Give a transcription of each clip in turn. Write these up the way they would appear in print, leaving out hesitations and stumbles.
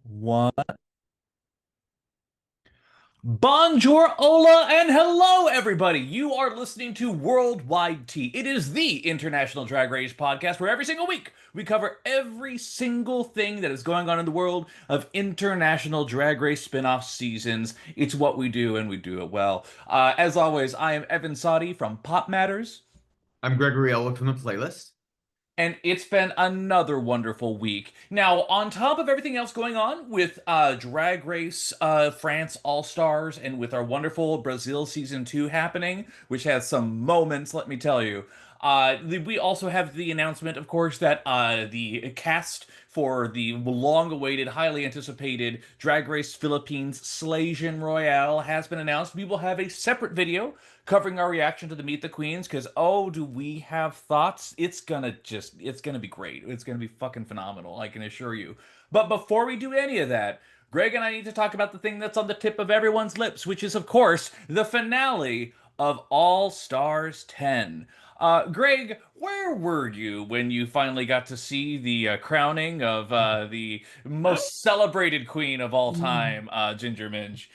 What? Bonjour, hola, and hello, everybody. You are listening to Worldwide Tea. It is the international drag race podcast where every single week we cover every single thing that is going on in the world of international drag race spin-off seasons. It's what we do, and we do it well. As always, I am Evan Sawdey from Pop Matters. I'm Gregory Ellwood from the playlist. And it's been another wonderful week. Now, on top of everything else going on with Drag Race France All Stars and with our wonderful Brazil Season 2 happening, which has some moments, let me tell you. We also have the announcement, of course, that the cast for the long-awaited, highly anticipated Drag Race Philippines Slasian Royale has been announced. We will have a separate video covering our reaction to the Meet the Queens because oh, do we have thoughts? It's gonna be great. It's gonna be fucking phenomenal, I can assure you. But before we do any of that, Greg and I need to talk about the thing that's on the tip of everyone's lips, which is, of course, the finale of All Stars 10. Greg, where were you when you finally got to see the crowning of the most celebrated queen of all time, Ginger Minj?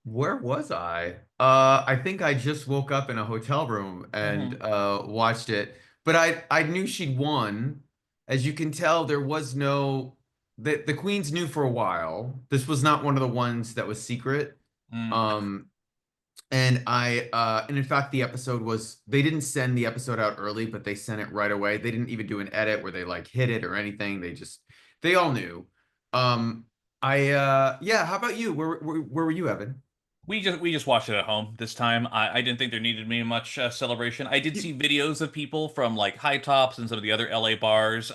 Where was I? I think I just woke up in a hotel room and Hmm. watched it. But I knew she'd won. As you can tell, there was no the Queens knew for a while. This was not one of the ones that was secret. Mm. Um, and in fact the episode was they didn't send the episode out early, but they sent it right away. They didn't even do an edit where they like hit it or anything. They all knew. Yeah, how about you? Where were you, Evan? We just watched it at home this time. I didn't think there needed to be much celebration. I did You, see videos of people from like High Tops and some of the other LA bars.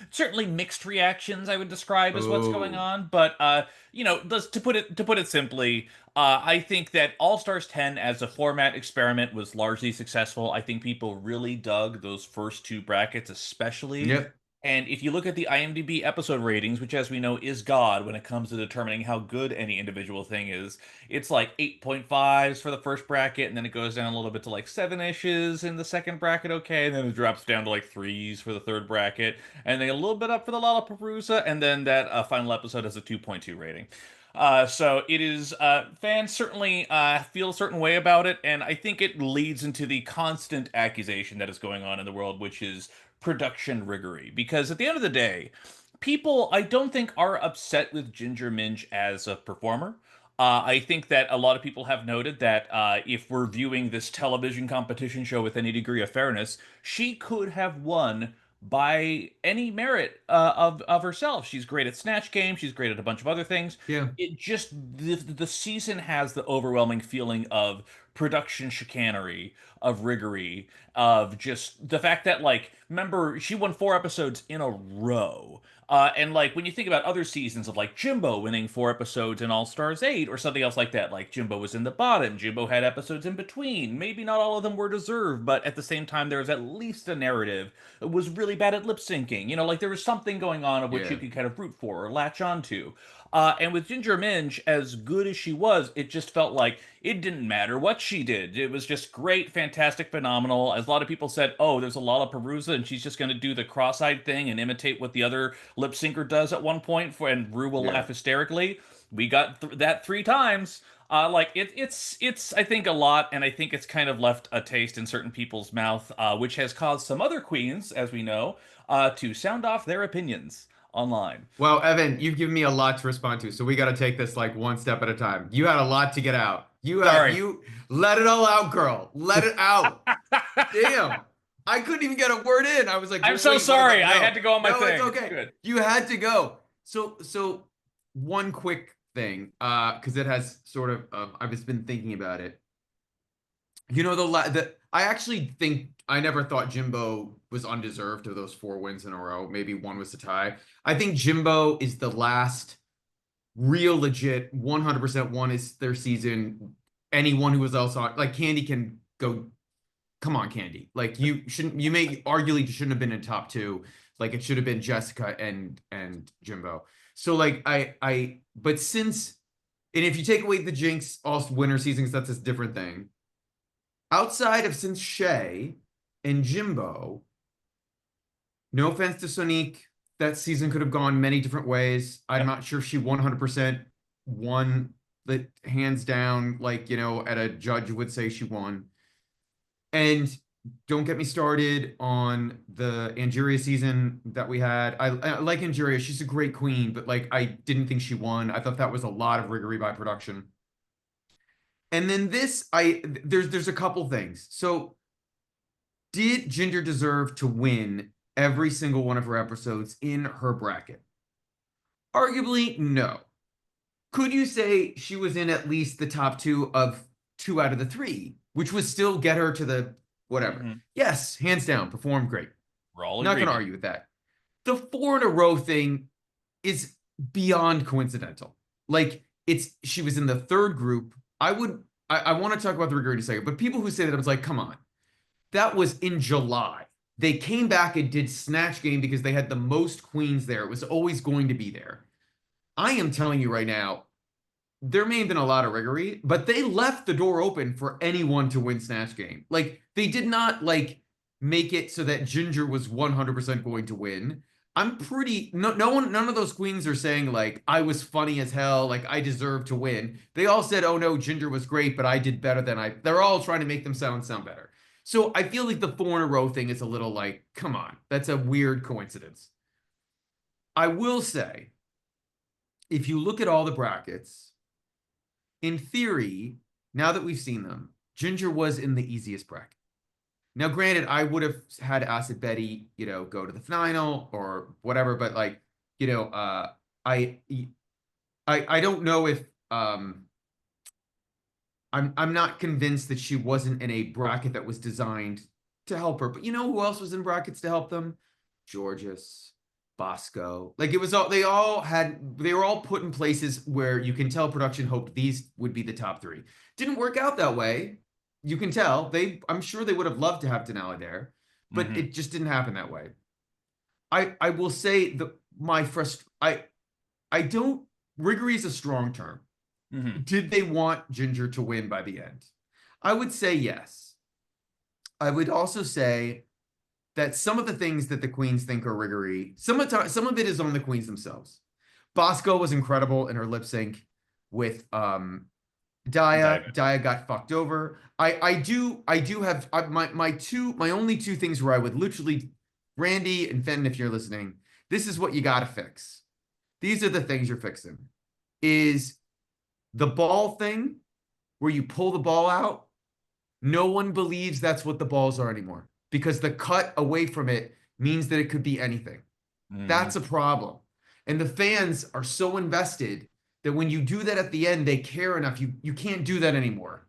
Certainly mixed reactions, I would describe as what's going oh, on. But to put it simply, I think that All Stars 10 as a format experiment was largely successful. I think people really dug those first two brackets, especially. yep, And if you look at the IMDb episode ratings, which as we know is God when it comes to determining how good any individual thing is, it's like 8.5s for the first bracket, and then it goes down a little bit to like 7-ishes in the second bracket, okay, and then it drops down to like 3s for the third bracket, and then a little bit up for the Lollapalooza, and then that final episode has a 2.2 rating. So it is, fans certainly feel a certain way about it, and I think it leads into the constant accusation that is going on in the world, which is production riggery. Because at the end of the day, people I don't think are upset with Ginger Minj as a performer. I think that a lot of people have noted that if we're viewing this television competition show with any degree of fairness, she could have won by any merit of herself. She's great at Snatch Game. She's great at a bunch of other things. yeah, It just the season has the overwhelming feeling of production chicanery, of riggery, of just the fact that like remember she won 4 episodes in a row. And like when you think about other seasons of like Jimbo winning 4 episodes in All Stars 8 or something else like that, like Jimbo was in the bottom, Jimbo had episodes in between. Maybe not all of them were deserved, but at the same time, there was at least a narrative. It was really bad at lip syncing. You know, like there was something going on of which you yeah. could kind of root for or latch onto. And with Ginger Minj, as good as she was, it just felt like it didn't matter what she did. It was just great, fantastic, phenomenal. As a lot of people said, oh, there's a Lollapalooza and she's just going to do the cross-eyed thing and imitate what the other lip syncer does at one point, and Rue will Yeah. laugh hysterically. We got that 3 times. It's I think a lot, and I think it's kind of left a taste in certain people's mouth, which has caused some other queens, as we know, to sound off their opinions online. Well, Evan, you've given me a lot to respond to, so we got to take this like one step at a time. You had a lot to get out. Sorry. You let it all out, girl. Let it out. Damn. I couldn't even get a word in. I was like, I'm well, so wait, what sorry. about I had no? to go on my No, it's thing. okay. Good. You had to go. So one quick thing, because it has sort of I've just been thinking about it. You know, the I actually think I never thought Jimbo was undeserved of those 4 wins in a row. Maybe one was a tie. I think Jimbo is the last real legit 100% one is their season. Anyone who was else on like Candy can go. Come on, Candy. Like you shouldn't. You may arguably shouldn't have been in top two. Like it should have been Jessica and Jimbo. So like but since and if you take away the Jinx all winter seasons, that's a different thing. Outside of since Shay and Jimbo, no offense to Sonique, that season could have gone many different ways. I'm Yep. not sure if she 100% won the hands down, like, at a judge would say she won. And don't get me started on the Angeria season that we had. I like Angeria. She's a great queen, but like I didn't think she won. I thought that was a lot of riggery by production. And then there's a couple things. So did Ginger deserve to win every single one of her episodes in her bracket? Arguably, no. Could you say she was in at least the top two out of the three, which would still get her to the whatever? Hmm. Yes, hands down, performed great. We're all Not going to agreement. argue with that. The four in a row thing is beyond coincidental. Like she was in the third group. I want to talk about the rigor in a second, but people who say that, I was like, come on, that was in July. They came back and did Snatch Game because they had the most queens there. It was always going to be there. I am telling you right now, there may have been a lot of riggery, but they left the door open for anyone to win Snatch Game. Like they did not like make it so that Ginger was 100% going to win. I'm pretty none of those queens are saying like I was funny as hell, like I deserve to win. They all said, "Oh no, Ginger was great, but I did better than I." They're all trying to make them sound better. So I feel like the four in a row thing is a little like, come on, that's a weird coincidence. I will say, if you look at all the brackets, in theory, now that we've seen them, Ginger was in the easiest bracket. Now, granted, I would have had Acid Betty, go to the final or whatever, but like, I I don't know if I'm not convinced that she wasn't in a bracket that was designed to help her. But you know who else was in brackets to help them? Georges, Bosco. Like it was all they were all put in places where you can tell production hoped these would be the top three. Didn't work out that way. You can tell. I'm sure they would have loved to have Denali there, but Hmm. it just didn't happen that way. I will say I don't riggery is a strong term. Hmm. Did they want Ginger to win by the end? I would say yes. I would also say that some of the things that the queens think are riggery, some of it is on the queens themselves. Bosco was incredible in her lip sync with Daya. Diamond. Daya got fucked over. I do have my only two things where I would literally, Randy and Fenton, if you're listening, this is what you got to fix. These are the things you're fixing. Is the ball thing where you pull the ball out, no one believes that's what the balls are anymore because the cut away from it means that it could be anything. Hmm. That's a problem. And the fans are so invested that when you do that at the end, they care enough. You can't do that anymore.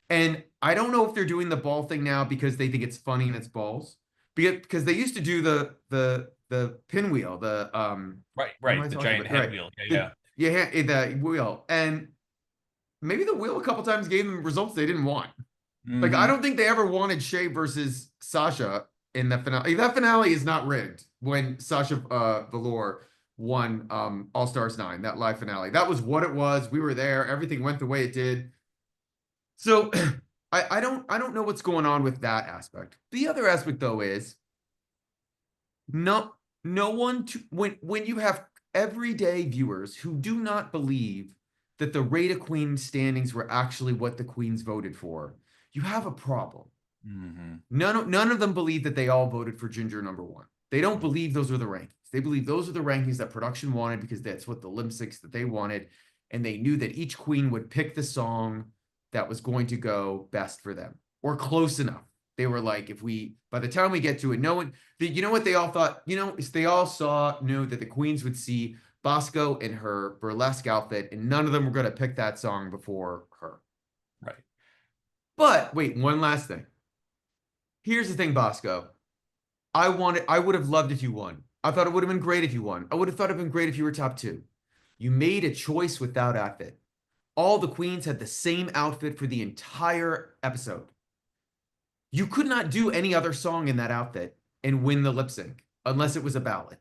And I don't know if they're doing the ball thing now because they think it's funny and it's balls. Because they used to do the pinwheel, Right, what am I right. The talking giant about? head Right. wheel. Yeah, The yeah. yeah, the wheel. And maybe the wheel a couple times gave them results they didn't want. Like I Hmm. don't think they ever wanted Shea versus Sasha in the finale. That finale is not rigged when Sasha Velour won All Stars 9, that live finale. That was what it was. We were there. Everything went the way it did. So I don't know what's going on with that aspect. The other aspect though is no no one to, when you have everyday viewers who do not believe that the Rate of Queen standings were actually what the queens voted for, you have a problem. Hmm. None of them believe that they all voted for Ginger number one. They don't believe those are the rankings. They believe those are the rankings that production wanted because that's what the lip syncs that they wanted. And they knew that each queen would pick the song that was going to go best for them or close enough. They were like, if we, by the time we get to it, no one, you know what they all thought, is they all knew that the queens would see Bosco in her burlesque outfit and none of them were going to pick that song before her. Right. But wait, one last thing. Here's the thing, Bosco. I would have loved if you won. I thought it would have been great if you won. I would have thought it would have been great if you were top two. You made a choice without outfit. All the queens had the same outfit for the entire episode. You could not do any other song in that outfit and win the lip sync unless it was a ballad.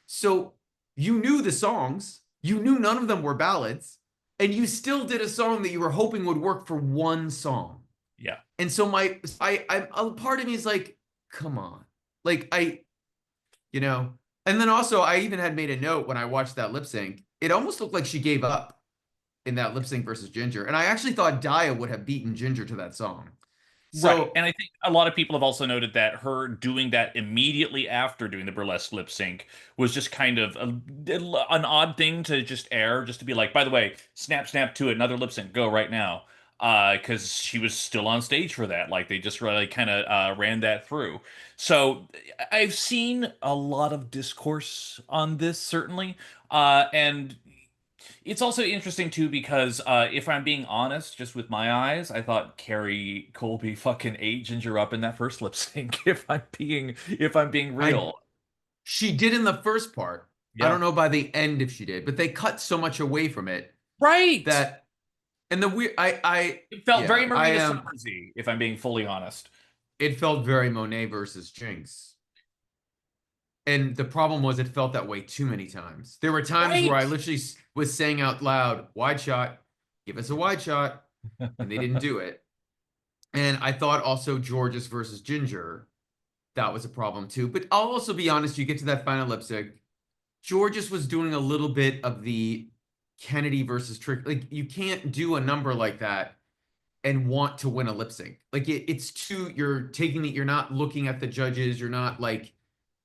So you knew the songs, you knew none of them were ballads, and you still did a song that you were hoping would work for one song. Yeah. And so a part of me is like, come on. Like you know, And then also, I even had made a note when I watched that lip sync. It almost looked like she gave up in that lip sync versus Ginger. And I actually thought Daya would have beaten Ginger to that song. Right. So And I think a lot of people have also noted that her doing that immediately after doing the burlesque lip sync was just kind of an odd thing to just air, just to be like, by the way, snap, snap to it, another lip sync, go right now. Because she was still on stage for that. Like they just really kind of ran that through. So I've seen a lot of discourse on this, certainly. And it's also interesting too because if I'm being honest, just with my eyes, I thought Carrie Colby fucking ate Ginger up in that first lip sync. If I'm being I real, she did in the first part. I yeah, don't know by the end if she did, but they cut so much away from it right. that and the weird I It felt yeah, very I Marina am Summersy, if I'm being fully honest. it felt very Monet versus Jinx. And the problem was it felt that way too many times. There were times where Right. I literally was saying out loud, wide shot, give us a wide shot, and they didn't do it. And I thought also Georges versus Ginger, that was a problem too. But I'll also be honest, you get to that final lip sync, Georges was doing a little bit of the Kennedy versus Trick. Like you can't do a number like that and want to win a lip sync. Like it's too, you're taking it, you're not looking at the judges, you're not like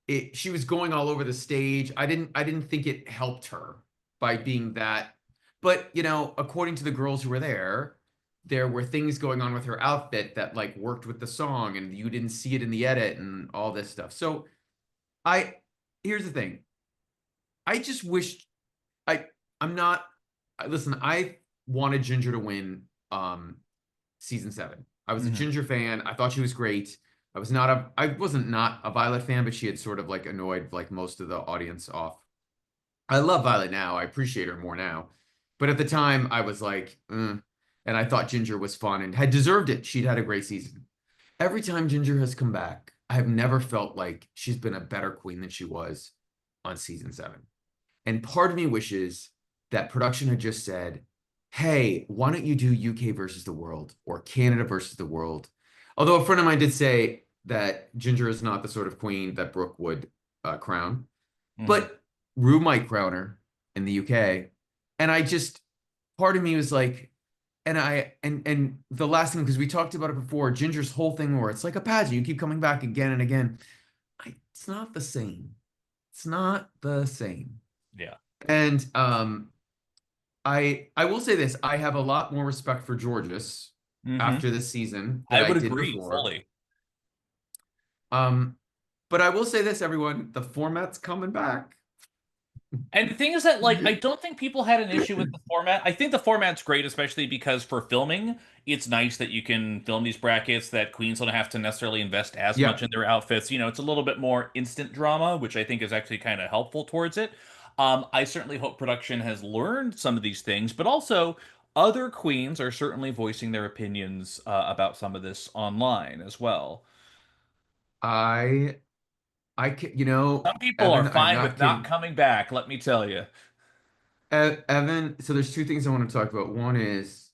it, she was going all over the stage. I didn't think it helped her by being that. But, according to the girls who were there were things going on with her outfit that like worked with the song and you didn't see it in the edit and all this stuff. So I here's the thing. I just wished I I'm not listen, I wanted Ginger to win season 7. I was a Mhm. Ginger fan. I thought she was great. I wasn't not a Violet fan, but she had sort of like annoyed like most of the audience off. I love Violet now. I appreciate her more now. But at the time, I was like, and I thought Ginger was fun and had deserved it. She'd had a great season. Every time Ginger has come back, I have never felt like she's been a better queen than she was on season 7. And part of me wishes that production had just said, hey, why don't you do UK versus the world or Canada versus the world? Although a friend of mine did say that Ginger is not the sort of queen that Brooke would crown, Mhm. but Rue might crown her in the UK. And I just, part of me was like, and the last thing, because we talked about it before, Ginger's whole thing where it's like a pageant, you keep coming back again and again. It's not the same. It's not the same. Yeah. And I will say this, I have a lot more respect for Georges Hmm. after this season than I I would did agree before. fully. Um, but I will say this, everyone, the format's coming back. And the thing is that, like, I don't think people had an issue with the format. I think the format's great, especially because for filming, it's nice that you can film these brackets that queens don't have to necessarily invest as much Yeah, in their outfits. It's a little bit more instant drama, which I think is actually kind of helpful towards it. I certainly hope production has learned some of these things, but also other queens are certainly voicing their opinions about some of this online as well. I I can, Some people are Evan, I'm fine not with not kidding. coming back, let me tell you. Evan, so there's two things I want to talk about. One is,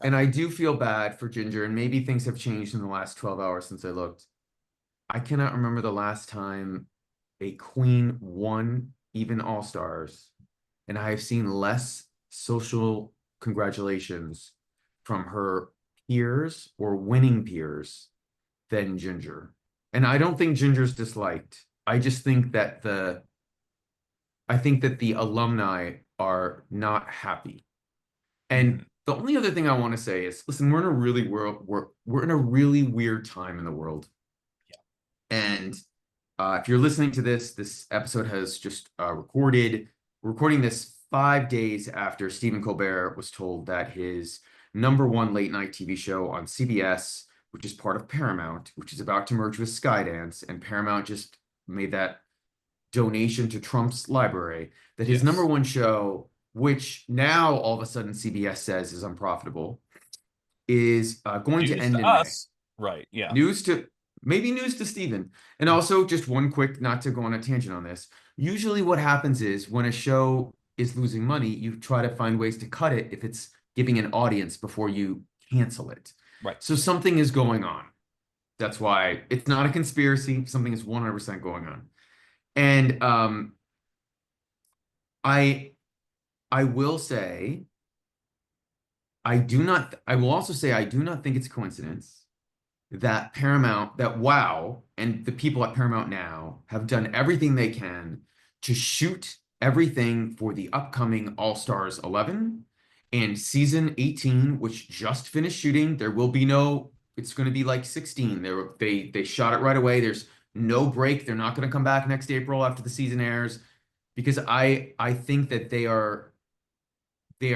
and I do feel bad for Ginger, and maybe things have changed in the last 12 hours since I looked. I cannot remember the last time a queen won even All Stars, and I have seen less social congratulations from her peers or winning peers than Ginger. And I don't think Ginger's disliked. I just think that the alumni are not happy. And Mhm. the only other thing I want to say is, listen, we're in a really weird time in the world. And if you're listening to this episode has just recorded. We're recording this 5 days after Stephen Colbert was told that his #1 late night TV show on CBS, which is part of Paramount, which is about to merge with Skydance, and Paramount just made that donation to Trump's library, that his number Yes. one show, which now all of a sudden CBS says is unprofitable, is going to News end to in May. us. Right, yeah. News to maybe news to Steven. And also, just one quick, not to go on a tangent on this. Usually, what happens is when a show is losing money, you try to find ways to cut it if it's giving an audience before you cancel it. Right. So something is going on. That's why it's not a conspiracy. Something is 100% going on. And I I will say I will also say I do not think it's a coincidence that Wow, and the people at Paramount now have done everything they can to shoot everything for the upcoming All-Stars 11 and season 18, which just finished shooting. There will be no, it's going to be like 16. They shot it right away. There's no break. They're not going to come back next April after the season airs because I think that they are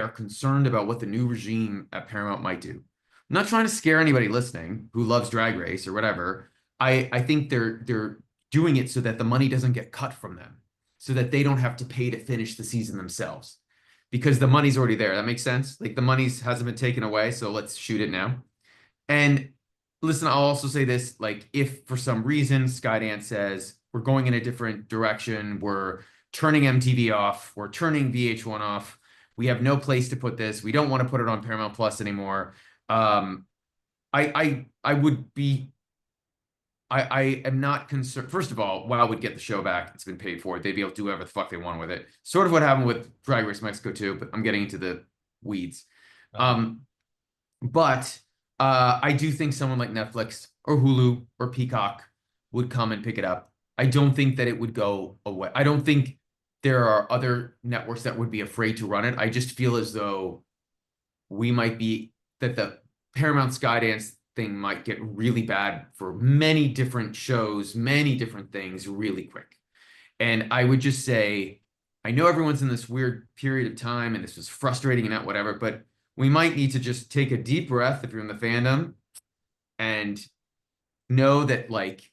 concerned about what the new regime at Paramount might do. I'm not trying to scare anybody listening who loves Drag Race or whatever. I think they're doing it so that the money doesn't get cut from them, so that they don't have to pay to finish the season themselves, because the money's already there. That makes sense. Like the money's hasn't been taken away, so let's shoot it now. And listen, I'll also say this: like, if for some reason Skydance says we're going in a different direction, we're turning MTV off, we're turning VH1 off, we have no place to put this, we don't want to put it on Paramount Plus anymore. I would be I am not concerned. First of all, WoW would get the show back. It's been paid for. They'd be able to do whatever the fuck they want with it. Sort of what happened with Drag Race Mexico too, but I'm getting into the weeds. Uh-huh. Um, but I do think someone like Netflix or Hulu or Peacock would come and pick it up. I don't think that it would go away. I don't think there are other networks that would be afraid to run it. I just feel as though we might be that the Paramount Skydance thing might get really bad for many different shows, many different things really quick. And I would just say, I know everyone's in this weird period of time and this was frustrating and not whatever, but we might need to just take a deep breath if you're in the fandom and know that like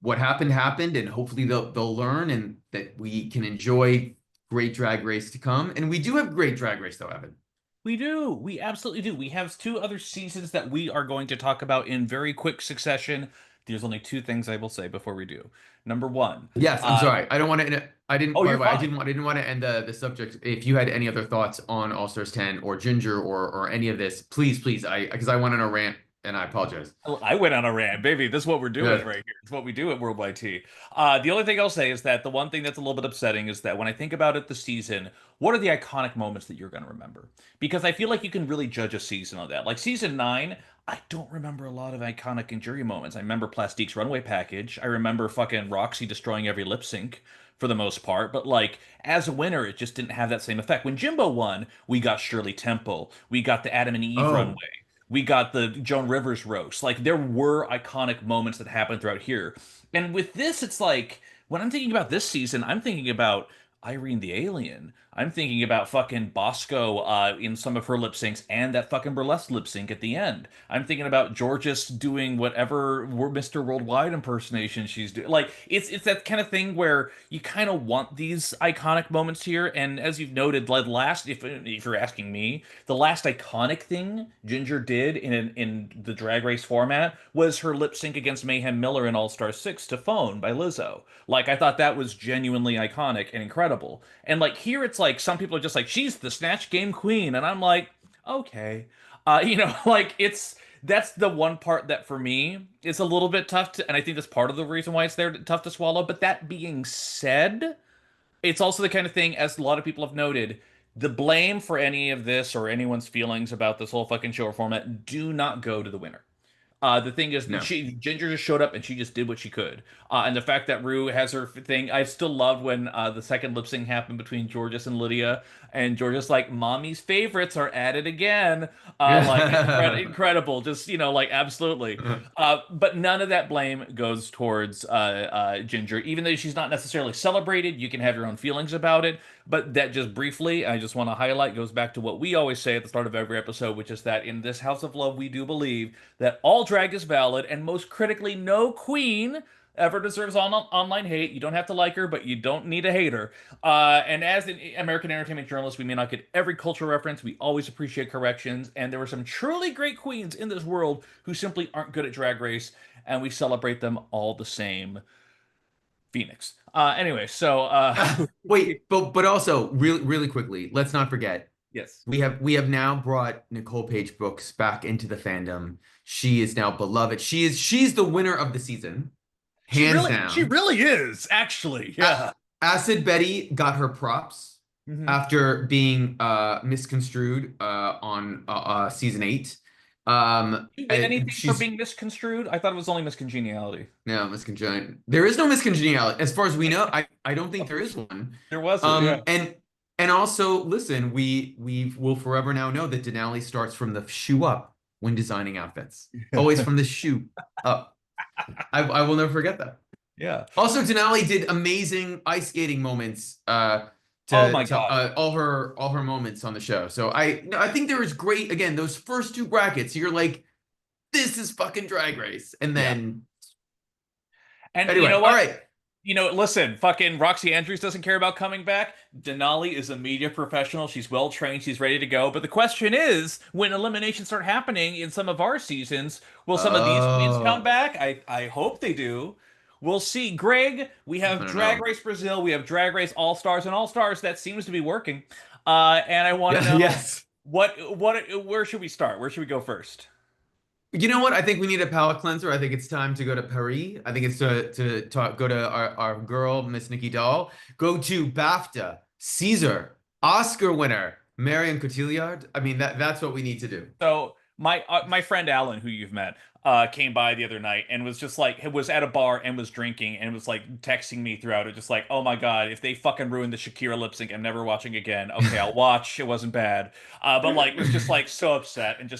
what happened happened, and hopefully they'll learn and that we can enjoy great Drag Race to come. And we do have great Drag Race though, Evan. We do. We absolutely do. We have two other seasons that we are going to talk about in very quick succession. There's only two things I will say before we do. Number one, Yes, I'm uh, sorry. I don't want to. I didn't. oh, By the you're way, fine. I didn't want to end the subject. If you had any other thoughts on All Stars 10 or Ginger or any of this, please. Because I went on a rant and I apologize. I went on a rant, baby. This is what we're doing Yeah. right here. It's what we do at Worldwide T. The only thing I'll say is that the one thing that's a little bit upsetting is that when I think about it, the season, what are the iconic moments that you're going to remember? Because I feel like you can really judge a season on that. Like season 9, I don't remember a lot of iconic and jury moments. I remember Plastique's runway package. I remember fucking Roxy destroying every lip sync for the most part. But like as a winner, it just didn't have that same effect. When Jimbo won, we got Shirley Temple. We got the Adam and Eve runway. Oh, We got the Joan Rivers roast. Like there were iconic moments that happened throughout here. And with this, it's like when I'm thinking about this season, I'm thinking about Irene the Alien. I'm thinking about fucking Bosco in some of her lip syncs and that fucking burlesque lip sync at the end. I'm thinking about Georges doing whatever Mr. Worldwide impersonation she's doing. Like it's that kind of thing where you kind of want these iconic moments here. And as you've noted, like last, if you're asking me, the last iconic thing Ginger did in the Drag Race format was her lip sync against Mayhem Miller in All Star 6 to Phone by Lizzo. Like I thought that was genuinely iconic and incredible. And like here it's like some people are just like she's the Snatch Game queen and I'm like okay. Like it's that's the one part that for me is a little bit tough to, and I think that's part of the reason why it's there tough to swallow. But that being said, it's also the kind of thing, as a lot of people have noted, the blame for any of this or anyone's feelings about this whole fucking show or format do not go to the winner. The thing is that no. she Ginger just showed up and she just did what she could. And the fact that Rue has her thing, I still loved when the second lip sync happened between Georges and Lydia, and Georges like, "Mommy's favorites are at it again." Like incredible, just like absolutely. But none of that blame goes towards Ginger, even though she's not necessarily celebrated. You can have your own feelings about it, but that just briefly, I just want to highlight, goes back to what we always say at the start of every episode, which is that in this House of Love, we do believe that all drag is valid, and most critically, no queen ever deserves online hate. You don't have to like her, but you don't need to hate her. And as an American entertainment journalist, we may not get every cultural reference. We always appreciate corrections, and there were some truly great queens in this world who simply aren't good at Drag Race, and we celebrate them all the same. Phoenix. Anyway, so Wait, but also really quickly, let's not forget yes. we have now brought Nicole Page Brooks back into the fandom. She is now beloved. She's the winner of the season, hands She down. really is, actually. A- Yeah. Acid Betty got her props Hmm. after being misconstrued on season 8. You get anything for She's being misconstrued? I thought it was only miscongeniality. no miscongeniality. There is no miscongeniality as far as we know. I don't think there is one. There wasn't, yeah. And also listen, we will forever now know that Denali starts from the shoe up when designing outfits. Always from the shoe up. I will never forget that. Yeah. Also, Denali did amazing ice skating moments Oh my to God. all her moments on the show. So I think there is great again those first two brackets. You're like, this is fucking Drag Race, and Yeah. then And you anyway, know all what? right. Listen, fucking Roxy Andrews doesn't care about coming back. Denali is a media professional. She's well trained. She's ready to go. But the question is, when eliminations start happening in some of our seasons, will some of these queens come Oh, back? I hope they do. We'll see. Greg, we I have don't Drag know. Race Brazil. We have Drag Race All Stars and All Stars. That seems to be working. And I want to Yeah, know yes. where should we start? Where should we go first? You know what? I think we need a palate cleanser. I think it's time to go to Paris. I think it's to talk, go to our girl, Miss Nikki Doll. Go to BAFTA, Caesar, Oscar winner, Marion Cotillard. I mean, that's what we need to do. So my friend Alan, who you've met, came by the other night and was just like was at a bar and was drinking and was like texting me throughout it, just like, oh my God, if they fucking ruin the Shakira lip sync, I'm never watching again. Okay, I'll watch. It wasn't bad. But like was just like so upset and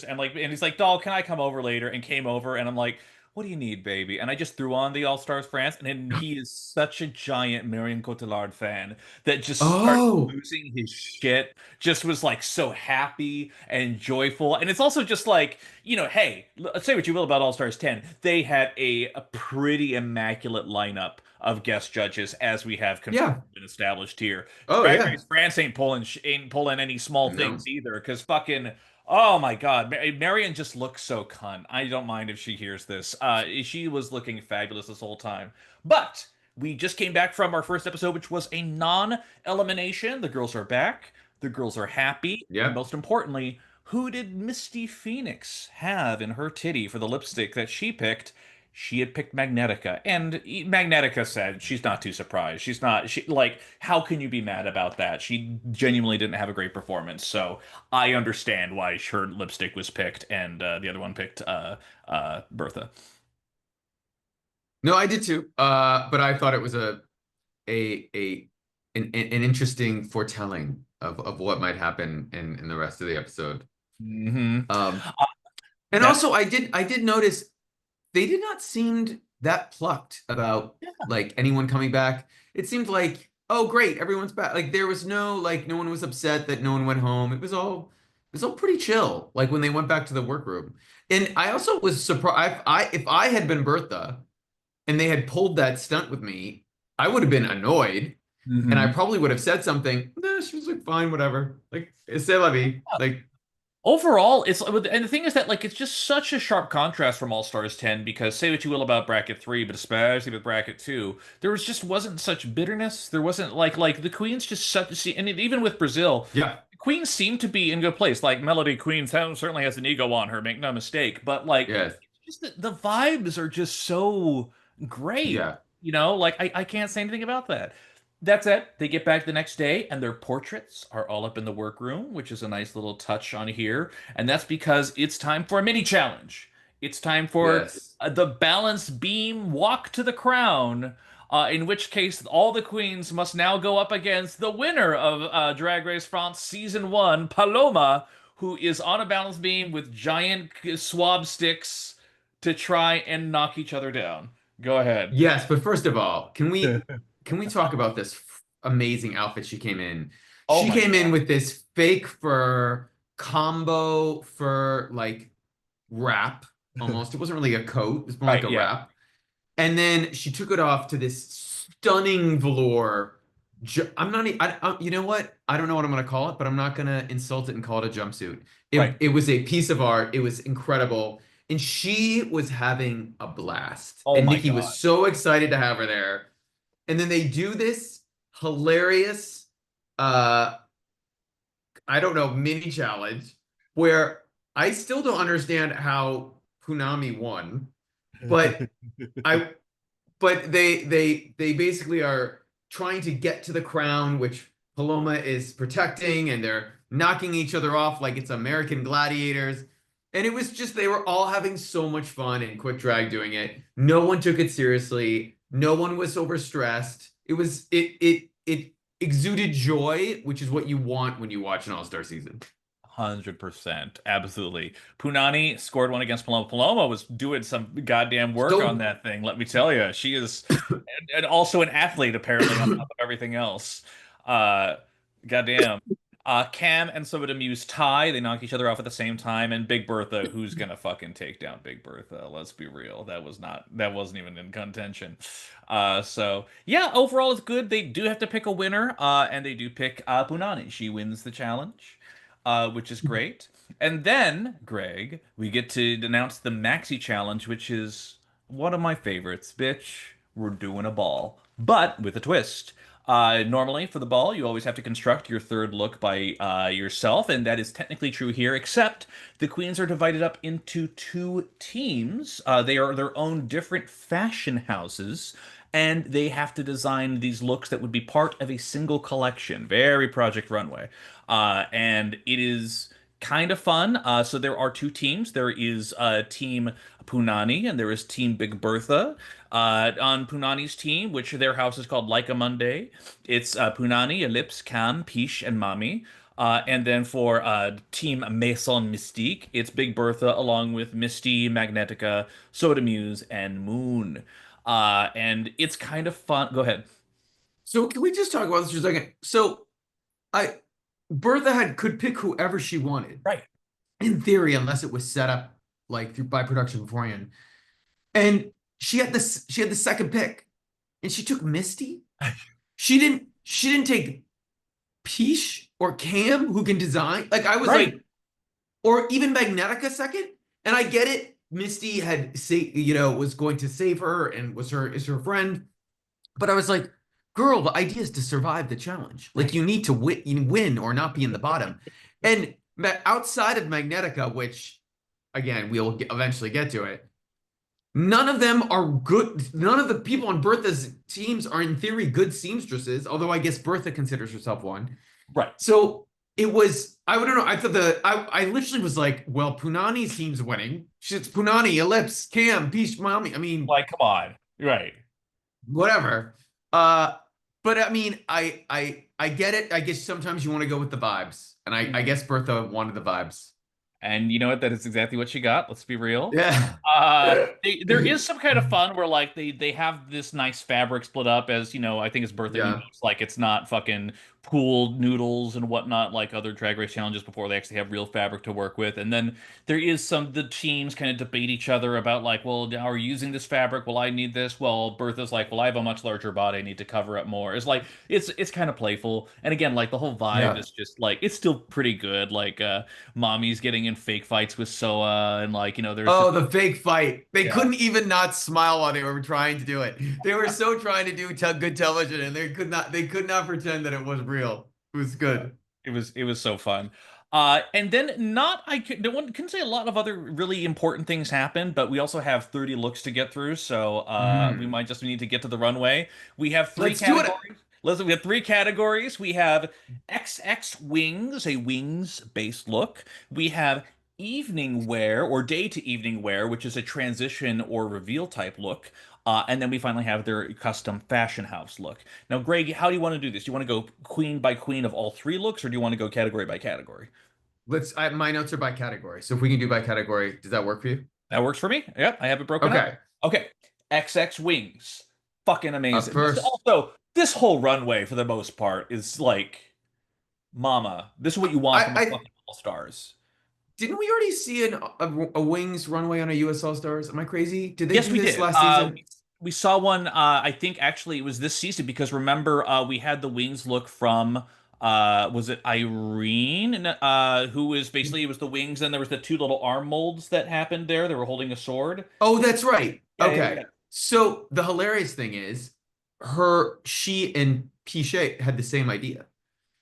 he's like, Doll, can I come over later? And came over and I'm like, what do you need, baby? And I just threw on the All Stars France, and then he is such a giant Marion Cotillard fan that just started Oh, losing his shit, just was like so happy and joyful. And it's also just like, hey, let's say what you will about All Stars 10. They had a pretty immaculate lineup of guest judges, as we have confirmed yeah. and established here. Oh, Drag yeah. Race France ain't pulling any small No. things either, because fucking oh my God, Marion just looks so cunt. I don't mind if she hears this. She was looking fabulous this whole time. But we just came back from our first episode, which was a non-elimination. The girls are back. The girls are happy. And Yep. most importantly, who did Misty Phoenix have in her titty for the lipstick that she picked? She had picked Magnetica, and Magnetica said she's not too surprised. She's not, she like, how can you be mad about that? She genuinely didn't have a great performance. So I understand why her lipstick was picked and the other one picked Bertha. No, I did too. But I thought it was a an interesting foretelling of what might happen in the rest of the episode. Hmm. Um, Uh, and that's also I did notice they did not seem that plucked about like anyone coming back. It seemed like, oh great, everyone's back. Like there was no like no one was upset that no one went home. It was all pretty chill. Like when they went back to the workroom. And I also was surprised. If I had been Bertha and they had pulled that stunt with me, I would have been annoyed. And I hmm. probably would have said something. Nah, she was like, fine, whatever. Like, c'est la vie. Like, Overall, and the thing is that like it's just such a sharp contrast from All Stars 10 because say what you will about bracket 3, but especially with bracket 2, just wasn't such bitterness. There wasn't like the Queens just such see, and even with Brazil, yeah, the Queens seem to be in good place. Like Melody Queen certainly has an ego on her, make no mistake. But like yes, it's just the vibes are just so great. yeah, Like I can't say anything about that. That's it. They get back the next day, and their portraits are all up in the workroom, which is a nice little touch on here. And that's because it's time for a mini challenge. It's time for yes. the balance beam walk to the crown, in which case all the queens must now go up against the winner of Drag Race France Season 1, Paloma, who is on a balance beam with giant swab sticks to try and knock each other down. Go ahead. Yes, but first of all, can we talk about this amazing outfit she came in? Oh She my came in God. with this fake fur combo fur like wrap almost. It wasn't really a coat, it was more like Right, a yeah. wrap. And then she took it off to this stunning velour. I'm not. You know what? I don't know what I'm gonna call it, but I'm not gonna insult it and call it a jumpsuit. Right. It was a piece of art. It was incredible, and she was having a blast. Oh And my Nikki God. was so excited to have her there. And then they do this hilarious, uh, I don't know, mini challenge where I still don't understand how Punami won, but I but they basically are trying to get to the crown, which Paloma is protecting, and they're knocking each other off like it's American gladiators. And it was just they were all having so much fun in quick drag doing it. No one took it seriously. No one was overstressed. It exuded joy, which is what you want when you watch an all-star season. 100%. Absolutely. Punani scored one against Paloma. Paloma was doing some goddamn work on So that thing, let me tell you. She is, and also an athlete, apparently, on top of everything else. Uh, goddamn. Cam and Soda Muse tie. They knock each other off at the same time. And Big Bertha, who's gonna fucking take down Big Bertha? Let's be real. That wasn't even in contention. So yeah, overall it's good. They do have to pick a winner, and they do pick Punani. She wins the challenge, which is great. And then, Greg, we get to announce the Maxi Challenge, which is one of my favorites. Bitch, we're doing a ball, but with a twist. Normally, for the ball, you always have to construct your third look by yourself, and that is technically true here, except the queens are divided up into two teams. They are their own different fashion houses, and they have to design these looks that would be part of a single collection. Very Project Runway. And it is kind of fun. So there are two teams. There is Team Punani and there is Team Big Bertha. On Punani's team, which their house is called Like a Monday, it's Punani, Ellipse, Cam, Piche, and Mami. And then for Team Maison Mystique, it's Big Bertha along with Misty, Magnetica, Soda Muse, and Moon. And it's kind of fun. Go ahead. so can we just talk about this for a second? So I Bertha could pick whoever she wanted. Right. In theory, unless it was set up like through by production beforehand. And she had the second pick, and she took Misty. She didn't take Piche or Cam, who can design. Like I was Right. like, or even Magnetica second. And I get it. Misty was going to save her and is her friend. But I was like, girl, the idea is to survive the challenge. Like Right. you need to win or not be in the bottom. And outside of Magnetica, which again we'll eventually get to it, none of them are good. None of the people on Bertha's teams are in theory good seamstresses. Although I guess Bertha considers herself one. Right. So it was. I don't know. I thought I literally was like, well, Punani's team's winning. Shit's Punani, Ellipse, Cam, Peach, Mommy. I mean, Like, come on. Right. whatever. But I mean, I get it. I guess sometimes you want to go with the vibes, and I guess Bertha wanted the vibes. And you know what? That is exactly what she got. Let's be real. Yeah. There is some kind of fun where like they have this nice fabric split up as I think it's birthday Yeah. noodles. Like it's not fucking pooled noodles and whatnot like other Drag Race challenges before they actually have real fabric to work with. And then there is the teams kind of debate each other about like, well, now we're using this fabric. Well, I need this. Well, Bertha's like, well, I have a much larger body. I need to cover up more. It's like it's kind of playful. And again, like the whole vibe Yeah. is just like it's still pretty good. Like Mommy's getting in fake fights with Soa, and like there's Oh, the fake fight. They yeah. couldn't even not smile while they were trying to do it. They were so trying to do good television, and they could not pretend that it was real. It was good. It was so fun. And then not I could no one can say a lot of other really important things happen, but we also have 30 looks to get through, so we Mm. might just need to get to the runway. We have three Let's do it. categories. Listen, we have three categories. We have XX wings, a wings-based look. We have evening wear or day to evening wear, which is a transition or reveal type look. And then we finally have their custom fashion house look. Now, Greg, how do you want to do this? Do you want to go queen by queen of all three looks, or do you want to go category by category? My notes are by category. So if we can do by category, does that work for you? That works for me. Yep, I have it broken up. Okay. Okay, XX wings, fucking Up amazing. first. Also, this whole runway for the most part is like, mama, this is what you want from a I fucking All Stars. didn't we already see a Wings runway on a US All Stars? Am I crazy? Did they Yes, do we this did. last season? We saw one. I think actually it was this season because remember we had the wings look from was it Irene who was basically it was the wings and there was the two little arm molds that happened there. They were holding a sword. Oh, that's right. Yeah, yeah, Okay. yeah. So the hilarious thing is she and Piche had the same idea.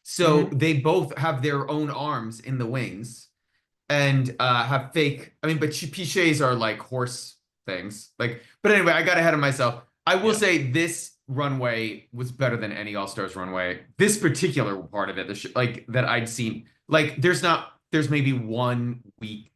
So Mhm. they both have their own arms in the wings and have fake. I mean, but Piches are like horse things. Like, but anyway, I got ahead of myself. I will Yeah. say this runway was better than any All-Stars runway. This particular part of it, like that I'd seen, like there's maybe one week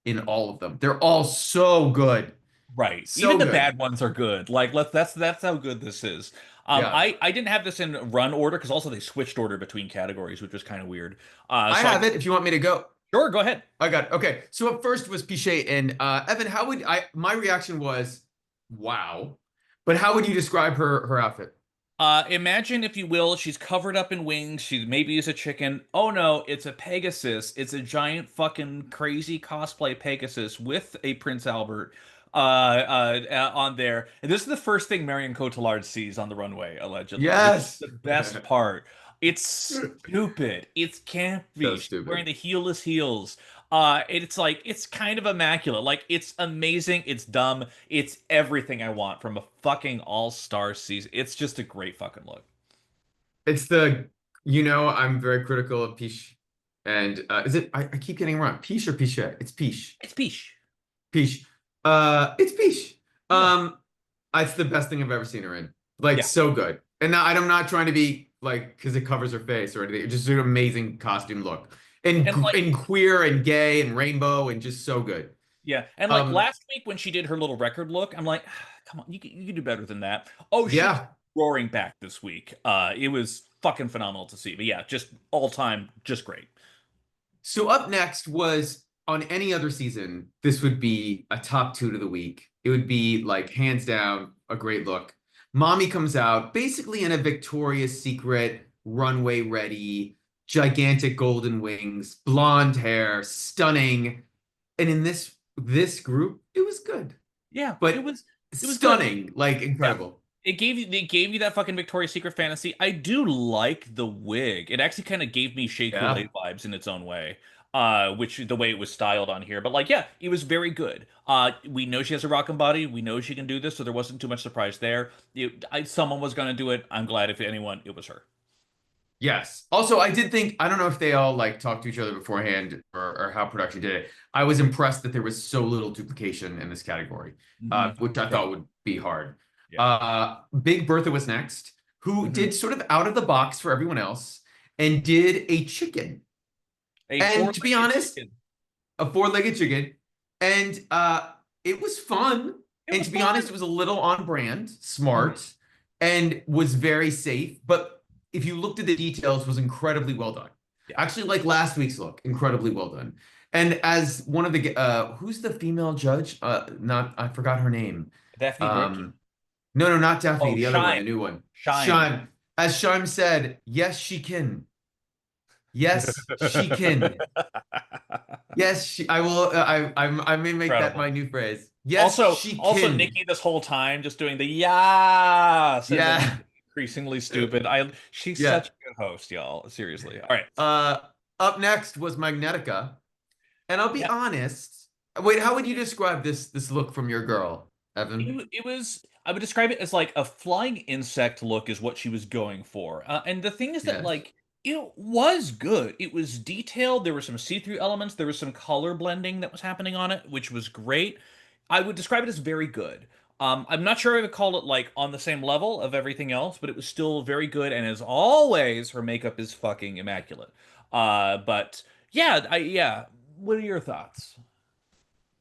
in all of them. They're all so good. Right. Even So the good. bad ones are good. Like that's how good this is. Yeah. I didn't have this in run order because also they switched order between categories, which was kind of weird. I So I have it if you want me to go. sure go ahead. I got it. Okay. So up first was Pichet and Evan, how would my reaction was wow. But how would you describe her outfit? Imagine, if you will, she's covered up in wings. She maybe is a chicken. Oh no, it's a Pegasus. It's a giant fucking crazy cosplay Pegasus with a Prince Albert on there. And this is the first thing Marion Cotillard sees on the runway, allegedly, which is Yes. the best part. It's stupid. It's So campy. She's wearing stupid. the heelless heels. It's like it's kind of immaculate. Like it's amazing. It's dumb. It's everything I want from a fucking all-star season. It's just a great fucking look. It's I'm very critical of Piche. And is it I keep getting it wrong. Piche or Pichet? It's Piche. It's peach. Piche. It's Piche. Yeah. Um, it's the best thing I've ever seen her in. Like Yeah. so good. And now I'm not trying to be like because it covers her face or anything. It's just an amazing costume look. And And like and queer and gay and rainbow and just so good. yeah, and like Um, last week when she did her little record look, I'm like, come on, you can do better than that. Oh, she's yeah. roaring back this week. It was fucking phenomenal to see. But yeah, just all time, just great. So up next was on any other season, this would be a top two to the week. It would be like hands down a great look. Mommy comes out basically in a Victoria's Secret runway ready, gigantic golden wings, blonde hair, stunning. And in this group, it was good, Yeah, but it was good. stunning, like Yeah. incredible. They gave you that fucking Victoria's Secret fantasy. I do like the wig. It actually kind of gave me Shea Yeah. Coulee vibes in its own way. Which the way it was styled on here. But like, yeah, it was very good. We know she has a rockin' body. We know she can do this, so there wasn't too much surprise there. Someone was gonna do it. I'm glad if anyone, it was her. Yes. Also, I did think, I don't know if they all like talked to each other beforehand or how production did it. I was impressed that there was so little duplication in this category, which I Right. thought would be hard. Yeah. Big Bertha was next, who Mhm. did sort of out of the box for everyone else and did a chicken. A And to be four-legged honest, chicken. a four-legged chicken. And it was fun. It And was to be honest, fun. it was a little on brand, Mhm. smart, and was very safe. But if you looked at the details, was incredibly well done. Yeah. Actually, like last week's look, incredibly well done. And as one of the who's the female judge? Not I forgot her name. Daphne Grosjean. Um, no, not Daphne, Oh, the other one, the Shime. new one. Shime. Shime. As Shime said, yes, she can. Yes, she can. Yes, I will. I may make that Incredible. my new phrase. Yes, she Also can. Nikki this whole time just doing the yes and then Yeah, increasingly stupid. She's yeah. such a good host, y'all. Seriously. All right. Uh, Up next was Magnetica, and I'll be Yeah. honest. Wait, how would you describe this look from your girl, Evan? It was I would describe it as like a flying insect look is what she was going for. And the thing is that Yes. like it was good. It was detailed. There were some see-through elements. There was some color blending that was happening on it, which was great. I would describe it as very good. I'm not sure I would call it like on the same level of everything else, but it was still very good. And as always, her makeup is fucking immaculate. But yeah. What are your thoughts?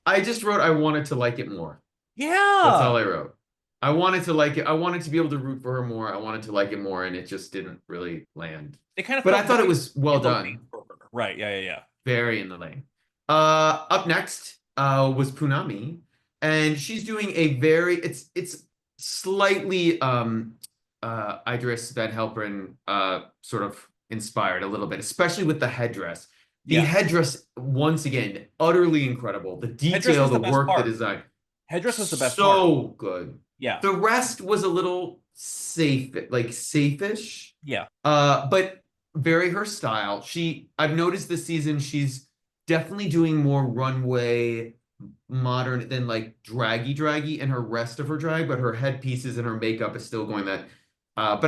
I just wrote I wanted to like it more. That's all Yeah, I wrote. I wanted to like it. I wanted to be able to root for her more. I wanted to like it more, and it just didn't really land. it kind of But I felt thought it very was well in the lane done. for her. Right? Yeah. Very in the lane. Up next was Punami, and she's doing a very it's slightly Idris Van Helperen sort of inspired a little bit, especially with the headdress. The Yeah. headdress once again utterly incredible. The Headdress detail, was the the best work, the part. design, Headdress was the best part. so good. Yeah. The rest was a little safe, like safe-ish, Yeah. but very her style. I've noticed this season she's definitely doing more runway modern than like draggy in her rest of her drag, but her headpieces and her makeup is still going that. But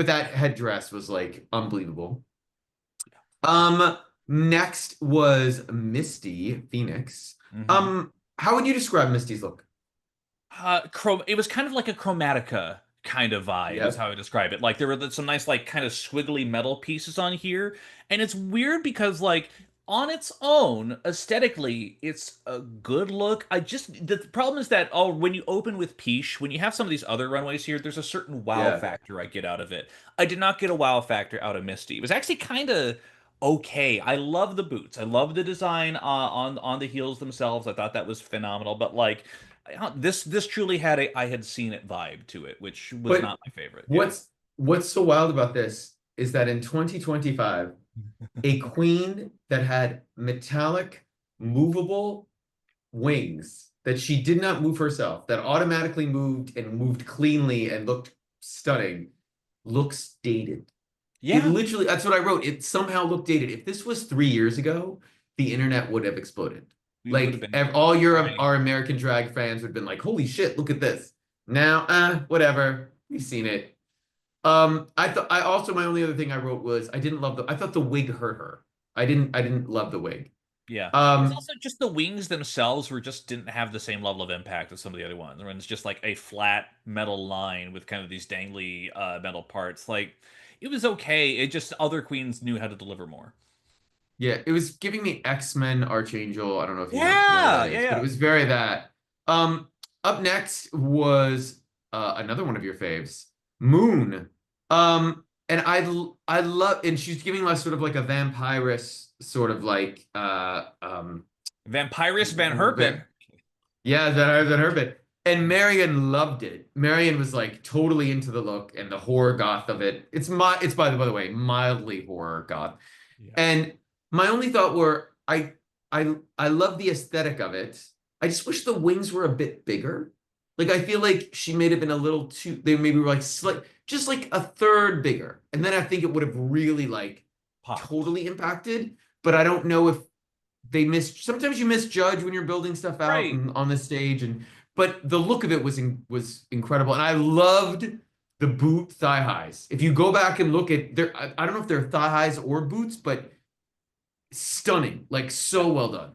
that headdress was like unbelievable. Next was Misty Phoenix. Hmm. How would you describe Misty's look? It was kind of like a chromatica kind of vibe is Yep. how I describe it. Like there were some nice like kind of squiggly metal pieces on here, and it's weird because like on its own aesthetically it's a good look. I just the problem is that when you open with Peach, when you have some of these other runways here, there's a certain wow Yeah. factor I get out of it. I did not get a wow factor out of Misty. It was actually kind of okay. I love the boots. I love the design on the heels themselves. I thought that was phenomenal, but like this truly had a I had seen it vibe to it, which was But not my favorite. Yeah. what's so wild about this is that in 2025, a queen that had metallic, movable wings that she did not move herself, that automatically moved and moved cleanly and looked stunning, looks dated. It Yeah, literally, that's what I wrote. It somehow looked dated. If this was 3 years ago, the internet would have exploded. we would have Like been all Europe, crying. our American drag fans would have been like, "Holy shit, look at this!" Now, whatever. We've seen it. I thought I also my only other thing I wrote was I didn't love the. I thought the wig hurt her. I didn't love the wig. Yeah. It was Um, also just the wings themselves were just didn't have the same level of impact as some of the other ones. When it's just like a flat metal line with kind of these dangly metal parts. Like it was okay. It just other queens knew how to deliver more. Yeah, it was giving me X-Men Archangel. I don't know if you know what that Yeah, yeah, is, but it yeah. was very that. Um, Up next was another one of your faves, Moon. And I love, and she's giving us sort of like a vampirist sort of like Vampirus Van Herpen. yeah, that her bit. And Marion loved it. Marion was like totally into the look and the horror goth of it. It's by the way, mildly horror goth. Yeah. And my only thought were I love the aesthetic of it. I just wish the wings were a bit bigger. Like I feel like she may have been a little too they maybe were like just like a third bigger. And then I think it would have really like Popped. totally impacted. But I don't know if they sometimes you misjudge when you're building stuff out Right. and on the stage and but the look of it was incredible and I loved the boot thigh highs. If you go back and look at their I don't know if they're thigh highs or boots, but stunning. Like Yeah. so well done.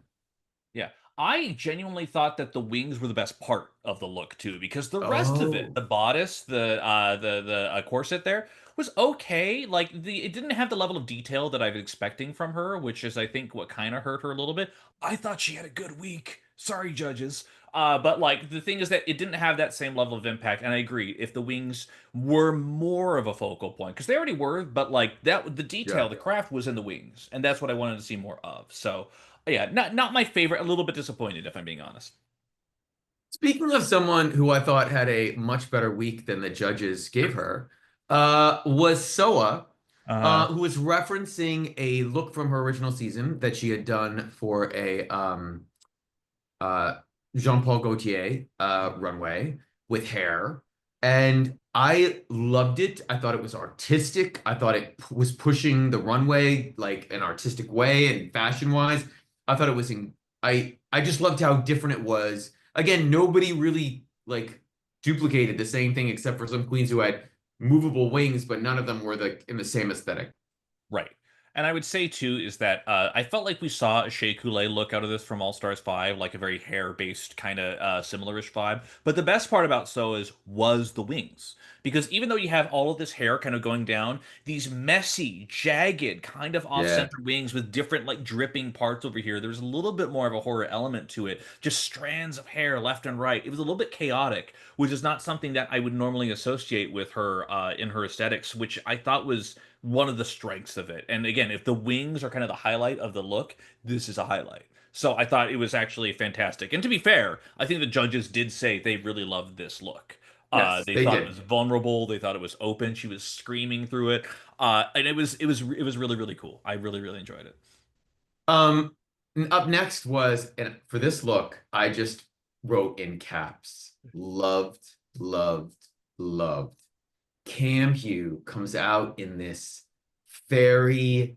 Yeah. I genuinely thought that the wings were the best part of the look too, because the rest of it, Oh, the bodice, the corset there was okay. Like it didn't have the level of detail that I was expecting from her, which is I think what kind of hurt her a little bit. I thought she had a good week. Sorry, judges. But like the thing is that it didn't have that same level of impact, and I agree. If the wings were more of a focal point, because they already were, but like that, the detail, yeah. the craft was in the wings, and that's what I wanted to see more of. So yeah, not my favorite. A little bit disappointed, if I'm being honest. Speaking of someone who I thought had a much better week than the judges gave her, was Soa, Uh, who was referencing a look from her original season that she had done for a uh, Jean-Paul Gaultier runway with hair. And I loved it. I thought it was artistic. I thought it was pushing the runway like an artistic way and fashion-wise. I thought it was I just loved how different it was. Again, nobody really like duplicated the same thing except for some queens who had movable wings, but none of them were in the same aesthetic. Right. And I would say too is that I felt like we saw a Shea Coulee look out of this from All Stars 5, like a very hair-based kind of similar-ish vibe. But the best part about Soa's was the wings. Because even though you have all of this hair kind of going down, these messy, jagged, kind of Yeah. off-center wings with different like dripping parts over here, there's a little bit more of a horror element to it. Just strands of hair left and right. It was a little bit chaotic, which is not something that I would normally associate with her in her aesthetics, which I thought was one of the strengths of it. And again, if the wings are kind of the highlight of the look, this is a highlight. So I thought it was actually fantastic. And to be fair, I think the judges did say they really loved this look. Yes, They they thought it did. was vulnerable. They thought it was open. She was screaming through it, and it was really really cool. I really really enjoyed it. Um, Up next was, and for this look, I just wrote in caps, loved, loved, loved. Cam Hugh comes out in this very,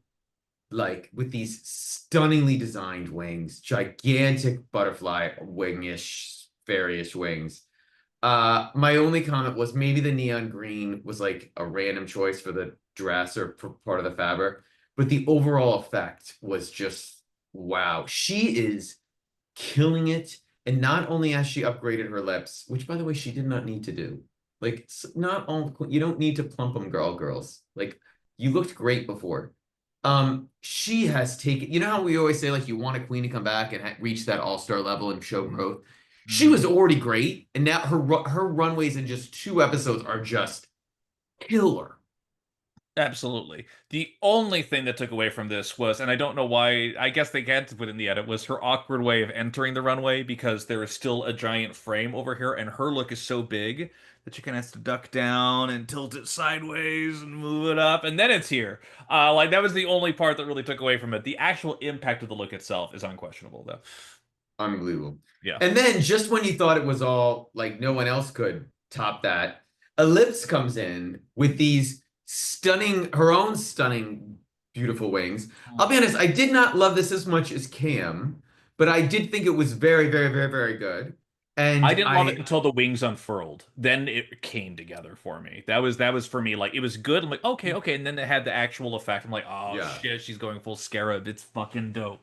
like, with these stunningly designed wings, gigantic butterfly wingish, fairyish wings. My only comment was maybe the neon green was like a random choice for the dress or for part of the fabric, but the overall effect was just wow. She is killing it. And not only has she upgraded her lips, which by the way, she did not need to do. Like, not all, you don't need to plump them, girls. Like, you looked great before. She has taken, you know how we always say, like, you want a queen to come back and reach that all-star level and show growth? She Mm. was already great, and now her runways in just 2 episodes are just killer. Absolutely. The only thing that took away from this was, and I don't know why, I guess they had to put in the edit, was her awkward way of entering the runway because there is still a giant frame over here, and her look is so big that she kind of has to duck down and tilt it sideways and move it up, and then it's here. Like that was the only part that really took away from it. The actual impact of the look itself is unquestionable, though. Unbelievable. Yeah. And then just when you thought it was all like no one else could top that, Ellipse comes in with these stunning, her own stunning, beautiful wings. I'll be honest, I did not love this as much as Cam, but I did think it was very, very, very, very good. I And didn't love it until the wings unfurled. Then it came together for me. That was for me. Like it was good. I'm like, okay, okay. And then it had the actual effect. I'm like, oh yeah. shit, she's going full scarab. It's fucking dope.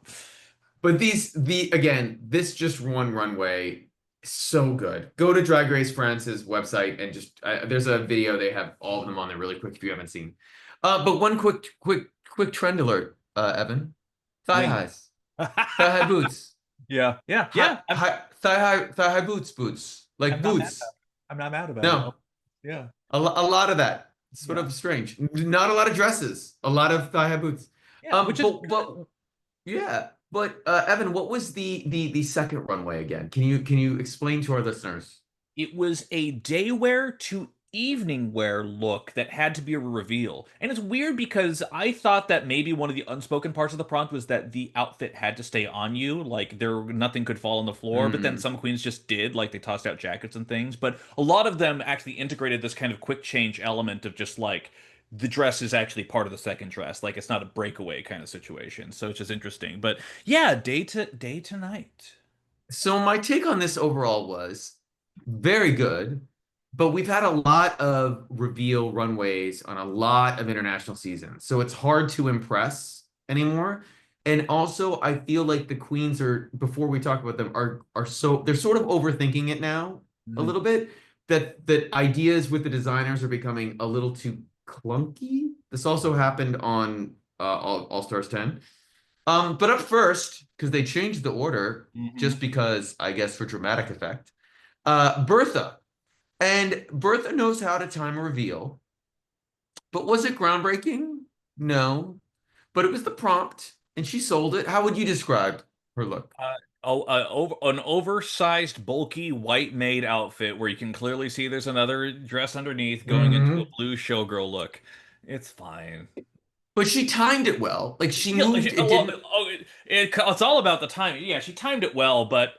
But again, this just one runway, so good. Go to Drag Race France's website and just, there's a video. They have all of them on there really quick if you haven't seen. But one quick trend alert, Evan. Thigh Wing. highs, thigh high boots, Yeah, yeah, yeah. thigh high boots, like I'm not mad. boots. I'm not mad about it. No, Yeah, a lot of that. It's sort yeah, of strange. Not a lot of dresses, a lot of thigh high boots. yeah. Which is But yeah, but Evan, what was the second runway again? Can you explain to our listeners? it was a day wear to evening wear look that had to be a reveal. And it's weird because I thought that maybe one of the unspoken parts of the prompt was that the outfit had to stay on you, like there nothing could fall on the floor, but then Mm. some queens just did, like they tossed out jackets and things, but a lot of them actually integrated this kind of quick change element of just like the dress is actually part of the second dress, like it's not a breakaway kind of situation. So it's just interesting. But yeah, day to night. So my take on this overall was very good, but we've had a lot of reveal runways on a lot of international seasons, so it's hard to impress anymore. And also, I feel like the queens are, before we talk about them, are so they're sort of overthinking it now a Mm. little bit. That ideas with the designers are becoming a little too clunky. This also happened on All Stars 10. But up first, because they changed the order, Mhm. just because I guess for dramatic effect, Bertha. And Bertha knows how to time a reveal. But was it groundbreaking? No. But it was the prompt, and she sold it. How would you describe her look? An oversized, bulky, white maid outfit where you can clearly see there's another dress underneath going into a Hmm. blue showgirl look. It's fine. But she timed it well. Like she moved, it Well, didn't. it's all about the timing. Yeah, she timed it well, but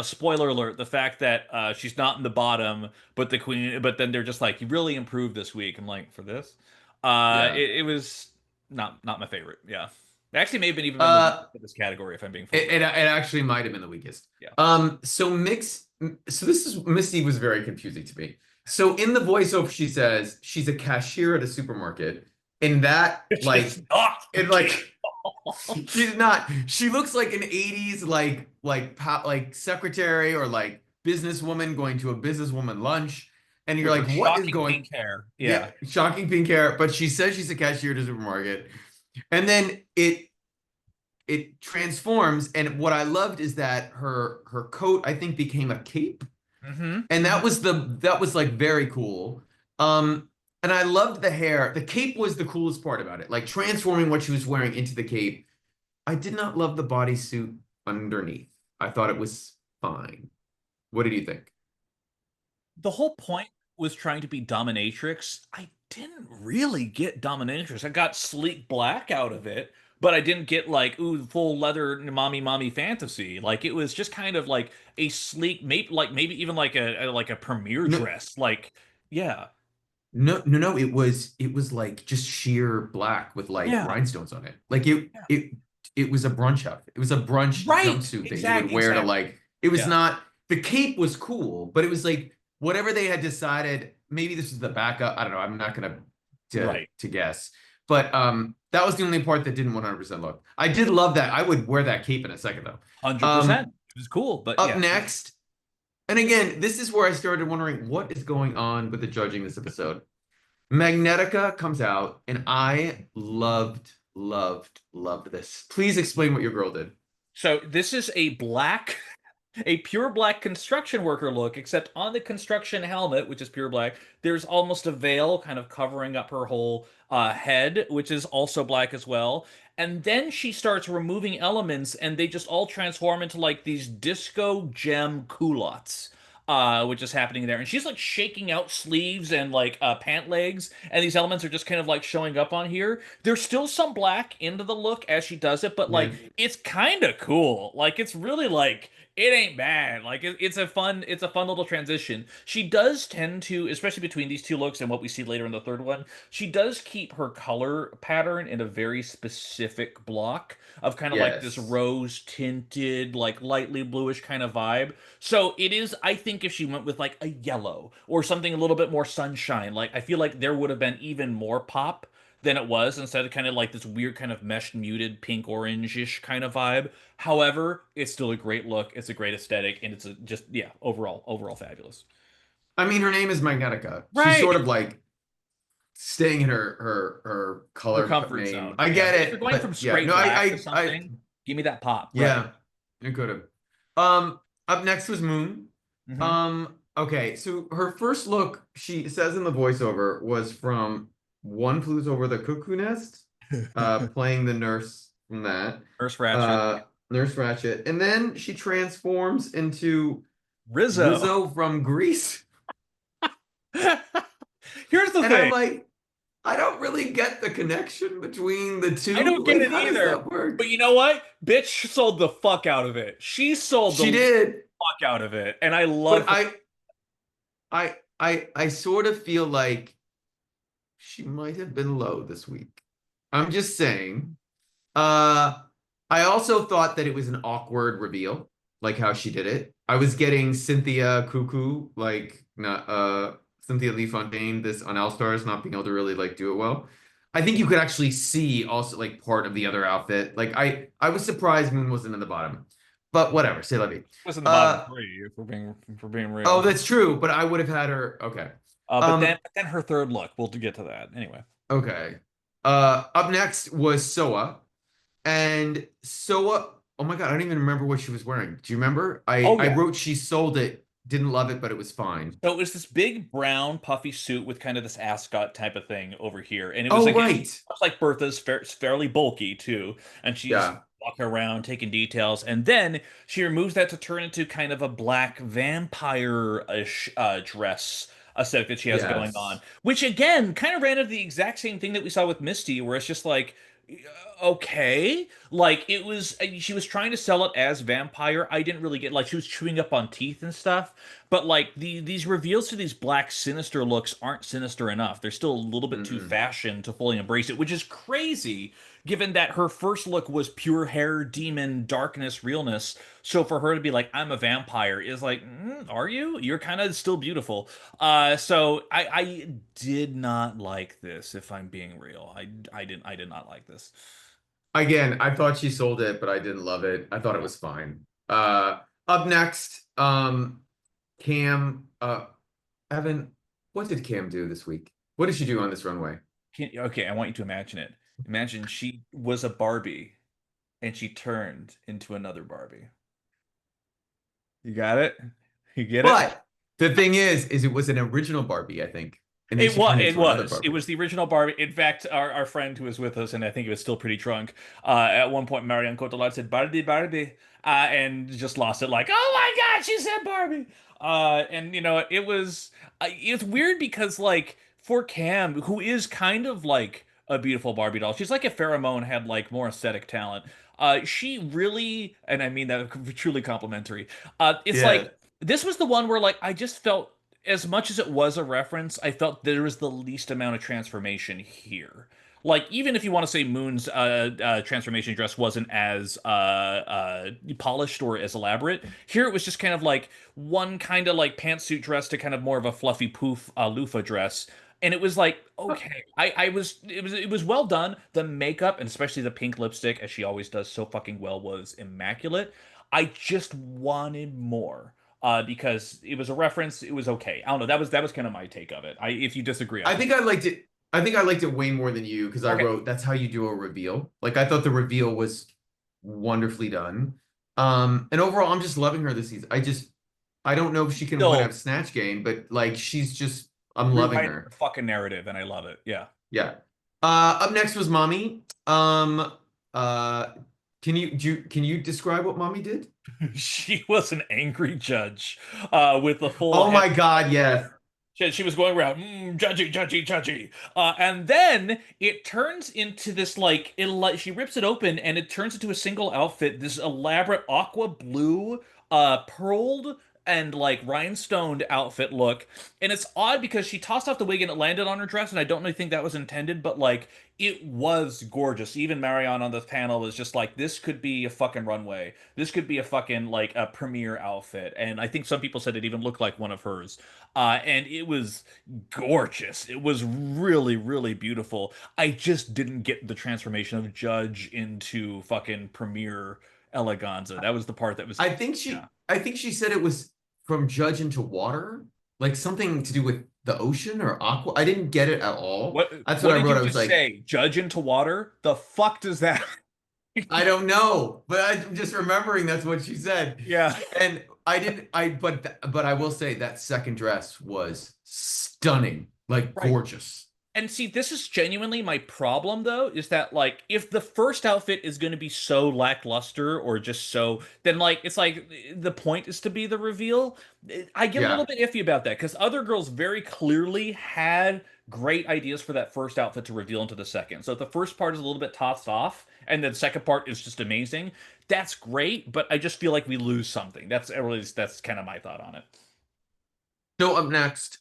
spoiler alert: the fact that she's not in the bottom, but the queen, but then they're just like, you really improved this week. I'm like, for this, Yeah. it was not my favorite. Yeah, it actually may have been even been the weakest Uh, of this category if I'm being it, fully it, it honest. actually might have been the weakest. Yeah. So this is Misty was very confusing to me. So in the voiceover, she says she's a cashier at a supermarket, and that It's like not it okay. like she's not. She looks like an 80s like secretary or like businesswoman going to a businesswoman lunch, and you're With like, her what is shocking going? pink hair. Yeah, Yeah. shocking pink hair. But she says she's a cashier at a supermarket, and then it transforms. And what I loved is that her coat, I think, became a cape, and Hmm. that was like very cool. And I loved the hair. The cape was the coolest part about it, like transforming what she was wearing into the cape. I did not love the bodysuit underneath. I thought it was fine. What did you think? The whole point was trying to be dominatrix. I didn't really get dominatrix. I got sleek black out of it, but I didn't get like ooh full leather mommy fantasy. Like it was just kind of like a sleek, maybe even like a premiere No, dress. Like yeah, no. It was like just sheer black with like yeah, rhinestones on it. Like yeah. it was a brunch outfit. It was a brunch Right, jumpsuit that you would wear to exactly. like. It was Yeah, not. The cape was cool, but it was like whatever they had decided. Maybe this is the backup. I don't know. I'm not gonna right. to guess. But that was the only part that didn't 100% look. I did love that. I would wear that cape in a second though. Um, 100%. was cool, but Up yeah. next, and again, this is where I started wondering what is going on with the judging this episode. Magnetica comes out, and I loved this. Please explain what your girl did. So this is a pure black construction worker look, except on the construction helmet, which is pure black, there's almost a veil kind of covering up her whole head, which is also black as well. And then she starts removing elements, and they just all transform into like these disco gem culottes. Which is happening there, and she's like shaking out sleeves and like pant legs, and these elements are just kind of like showing up on here. There's still some black into the look as she does it, but Yeah. like it's kind of cool. Like it's really like it ain't bad. Like it's a fun little transition. She does tend to, especially between these two looks and what we see later in the third one, she does keep her color pattern in a very specific block of kind of like this Yes. rose tinted, like lightly bluish kind of vibe. So it is, I think if she went with like a yellow or something a little bit more sunshine, like I feel like there would have been even more pop than it was, instead of kind of like this weird kind of meshed muted pink orange-ish kind of vibe. However, it's still a great look, it's a great aesthetic, and it's a, just yeah, overall fabulous. I mean, her name is Magnetica. She's Right. sort of like staying in her Her color comfort name. zone. I Yeah. get If you're it, going from but yeah, straight no, black to I something, give me that pop. Right. yeah, you could have. Up next was Moon. Hmm. Okay, so her first look, she says in the voiceover, was from One Flew Over the Cuckoo Nest, playing the nurse from that, Nurse Ratchet. uh, Nurse Ratchet, and then she transforms into Rizzo. Rizzo from Grease, Here's the and I'm thing. like, I don't really get the connection between the I two. don't get Like, it how does either. that work? But you know what? Bitch sold the fuck out of it. She sold She the did, fuck out of it. And I but love her. I sort of feel like she might have been low this week. I'm just saying. Uh, I also thought that it was an awkward reveal, like how she did it. I was getting Cynthia Cuckoo, like not Cynthia Lee Fontaine, this on All Stars, not being able to really like do it well. I think you could actually see also like part of the other outfit. Like I was surprised Moon wasn't in the bottom, but whatever. Say la vie. Was in the bottom Uh, three, if we're being oh, real. that's true, but I would have had her. Okay. But Um, then her third look. We'll get to that anyway. okay. Up next was Soa. And Soa, oh my God, I don't even remember what she was wearing. Do you remember? Oh I yeah. wrote she sold it, didn't love it, but it was fine. So it was this big brown puffy suit with kind of this ascot type of thing over here, and it was Oh, again right. much like Bertha's, fairly bulky too, and she's Yeah. walking around taking details, and then she removes that to turn into kind of a black vampire-ish dress aesthetic that she has going on, Yes. which again kind of ran into the exact same thing that we saw with Misty, where it's just like, okay, like it was she was trying to sell it as vampire. I didn't really get, like, she was chewing up on teeth and stuff, but like these reveals to these black sinister looks aren't sinister enough. They're still a little bit too Mm-mm. fashion to fully embrace it, which is crazy given that her first look was pure hair, demon, darkness, realness. So for her to be like, I'm a vampire is like, are you? You're kind of still beautiful. So I did not like this, if I'm being real. I did not like this. Again, I thought she sold it, but I didn't love it. I thought it was fine. Up next, Cam, Evan, what did Cam do this week? What did she do on this runway? Okay, I want you to imagine it. Imagine she was a Barbie and she turned into another Barbie. You got it? You get it? But the thing is it was an original Barbie, I think. And then she turned It into another was. It Barbie. was the original Barbie. In fact, our friend who was with us, and I think he was still pretty drunk, at one point Marianne Cotillard said Barbie, Barbie, and just lost it like, oh my God, she said Barbie. And you know, it's weird because like for Cam, who is kind of like a beautiful Barbie doll, she's like if Pheromone had like more aesthetic talent. She really, and I mean that truly complimentary. It's Yeah. like this was the one where like I just felt, as much as it was a reference, I felt there was the least amount of transformation here. Like, even if you want to say Moon's transformation dress wasn't as polished or as elaborate, here it was just kind of like one kind of like pantsuit dress to kind of more of a fluffy poof loofah dress. And it was like, okay, it was well done. The makeup, and especially the pink lipstick, as she always does so fucking well, was immaculate. I just wanted more. Because it was a reference, it was okay. I don't know. That was kind of my take of it. If you disagree, I I can. think I liked it. I think I liked it way more than you because I Okay. wrote that's how you do a reveal. Like I thought the reveal was wonderfully done. And overall, I'm just loving her this season. I don't know if she can win Still a snatch game, but like she's just I'm loving rewriting the her. fucking narrative, and I love it. Yeah. Yeah. Up next was Mommy. Uh, can you describe what Mommy did? She was an angry judge, with the full Oh head. my God, yes. She was going around, judgy, judgy, judgy. And then it turns into this like, she rips it open and it turns into a single outfit, this elaborate aqua blue, pearled and like rhinestoned outfit look. And it's odd because she tossed off the wig and it landed on her dress, and I don't really think that was intended, but like it was gorgeous. Even Marion on the panel was just like, this could be a fucking runway. This could be a fucking like a premiere outfit. And I think some people said it even looked like one of hers. And it was gorgeous. It was really, really beautiful. I just didn't get the transformation of Judge into fucking Premier Eleganza. That was the part that was, yeah. I think she said it was from Judge into water, like something to do with the ocean or aqua. I didn't get it at all. What That's what what I did wrote. you I was just like, say? Judge into water? The fuck does that? I don't know, but I'm just remembering that's what she said. Yeah. And I didn't I but I will say that second dress was stunning, like Right. gorgeous. And see, this is genuinely my problem, though, is that, like, if the first outfit is going to be so lackluster or just so, then, like, it's like the point is to be the reveal. I get a little Yeah. bit iffy about that because other girls very clearly had great ideas for that first outfit to reveal into the second. So if the first part is a little bit tossed off and then the second part is just amazing, that's great, but I just feel like we lose something. That's kind of my thought on it. So up next,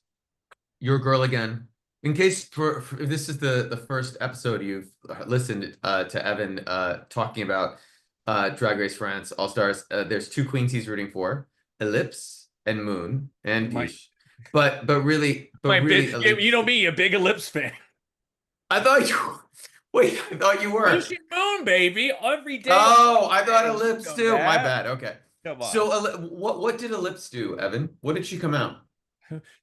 your girl again. In case for if this is the first episode you've listened to Evan talking about Drag Race France All Stars, there's two queens he's rooting for, Ellipse and Moon and My Peach. But my big, really you Ellipse. know me, a big Ellipse fan. I thought you wait, I thought you were. Ocean Moon, baby, every day, Oh, all I thought day. You Ellipse know too. My that. bad. Okay. Come on. So what did Ellipse do, Evan? What did she come out?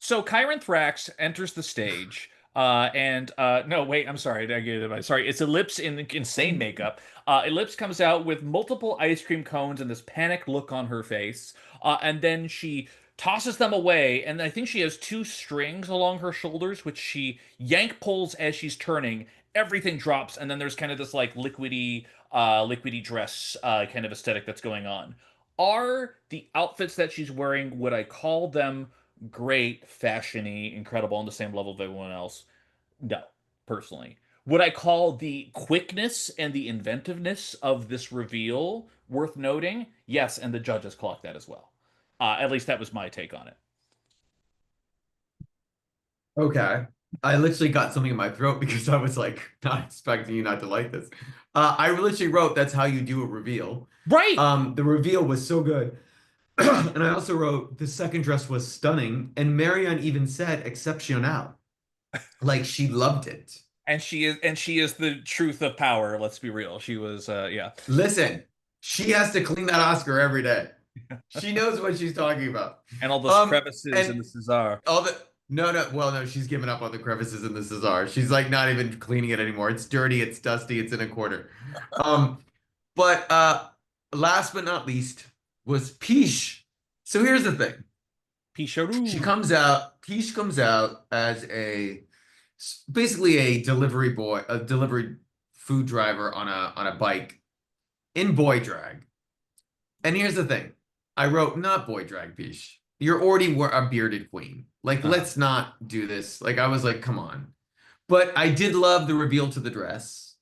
So Kyron Thrax enters the stage. And no, wait, I'm sorry. I get it. Sorry, it's Ellipse in insane makeup. Ellipse comes out with multiple ice cream cones and this panicked look on her face. And then she tosses them away, and I think she has two strings along her shoulders, which she yank pulls as she's turning. Everything drops, and then there's kind of this like liquidy dress kind of aesthetic that's going on. Are the outfits that she's wearing, would I call them great, fashiony, incredible on the same level of everyone else? No, personally. Would I call the quickness and the inventiveness of this reveal worth noting? Yes, and the judges clocked that as well. At least that was my take on it. Okay. I literally got something in my throat because I was like not expecting you not to like this. I literally wrote that's how you do a reveal. Right. The reveal was so good. And I also wrote the second dress was stunning. And Marianne even said exceptional. Like she loved it. And she is the truth of power, let's be real. She was yeah. Listen, she has to clean that Oscar every day. She knows what she's talking about. And all those Um, crevices in and the Cesar. all the no, well, no, she's given up on the crevices in the Cesar. She's like not even cleaning it anymore. It's dirty, it's dusty, it's in a corner. Um, but last but not least was Peach. So here's the thing. Picharu. Peach comes out as basically a delivery boy, a delivery food driver on a bike in boy drag. And here's the thing. I wrote not boy drag Peach. You're already a bearded queen. Like, Uh-huh. let's not do this. Like, I was like, come on. But I did love the reveal to the dress.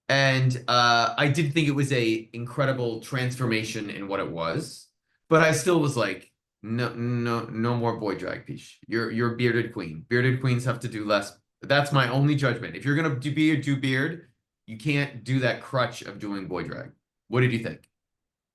And I did think it was a incredible transformation in what it was. But I still was like, no, no, no more boy drag Peach. You're a bearded queen. Bearded queens have to do less. That's my only judgment. If you're gonna do beard, you can't do that crutch of doing boy drag. What did you think?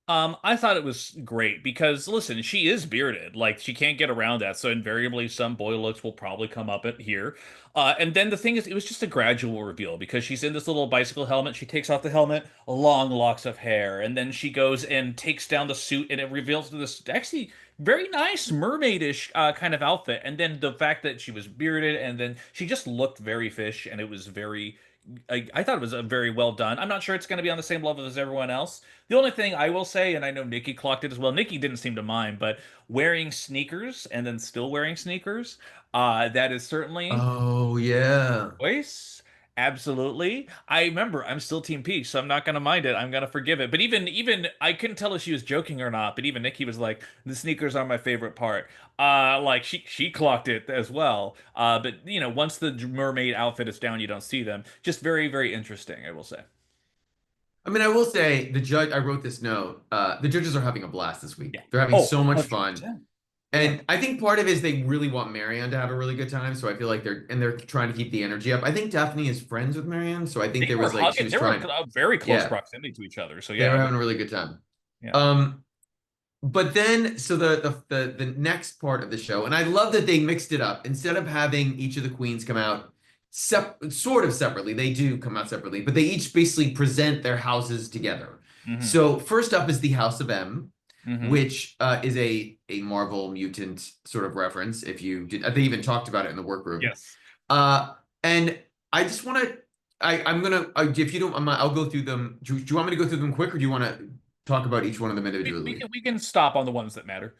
I thought it was great because listen, she is bearded. Like she can't get around that. So invariably some boy looks will probably come up at here. And then the thing is it was just a gradual reveal because she's in this little bicycle helmet. She takes off the helmet, long locks of hair, and then she goes and takes down the suit and it reveals this actually very nice mermaidish kind of outfit. And then the fact that she was bearded and then she just looked very fish and it was very I thought it was a very well done. I'm not sure it's going to be on the same level as everyone else. The only thing I will say, and I know Nikki clocked it as well, Nikki didn't seem to mind, but wearing sneakers and then still wearing sneakers, that is certainly Oh yeah. choice. Absolutely. I remember I'm still Team Peach, so I'm not gonna mind it. I'm gonna forgive it. But even I couldn't tell if she was joking or not, but even Nikki was like, the sneakers are my favorite part. Like she clocked it as well. But once the mermaid outfit is down, you don't see them. Just very, very interesting, I will say. I mean, I will say the judge, I wrote this note. The judges are having a blast this Yeah. week. They're having Oh, so much fun. 100%. Yeah. And I think part of it is they really want Marianne to have a really good time. So I feel like they're trying to keep the energy up. I think Daphne is friends with Marianne. So I think They there were was like she hugging. was They were trying. a very close Yeah, proximity to each other. So they were yeah, having a really good time. yeah. Um, but then so the next part of the show, and I love that they mixed it up. Instead of having each of the queens come out sort of separately, they do come out separately, but they each basically present their houses together. Hmm. So first up is the House of M, Hmm. which is a Marvel mutant sort of reference. If you did, they even talked about it in the workroom. Yes. And I just want to, I'm gonna, if you don't, I'll go through them. Do you want me to go through them quick, or do you want to talk about each one of them We individually? can we can stop on the ones that matter.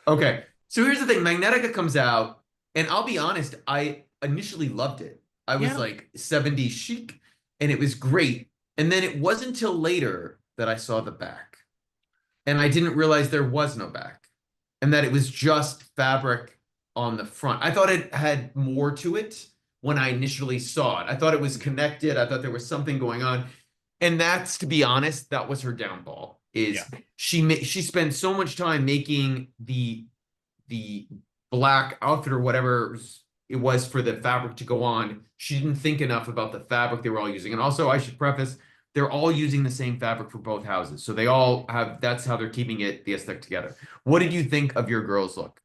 Okay. So here's the thing. Magnetica comes out, and I'll be honest, I initially loved it. I was Yeah. like 70s chic, and it was great. And then it wasn't until later that I saw the back. And I didn't realize there was no back. And that it was just fabric on the front. I thought it had more to it when I initially saw it. I thought it was connected. I thought there was something going on. And that's, to be honest, that was her downfall. Yeah. Is she spent so much time making the black outfit or whatever it was for the fabric to go on. She didn't think enough about the fabric they were all using. And also, I should preface, they're all using the same fabric for both houses. So they all have, that's how they're keeping the aesthetic together. What did you think of your girls' look?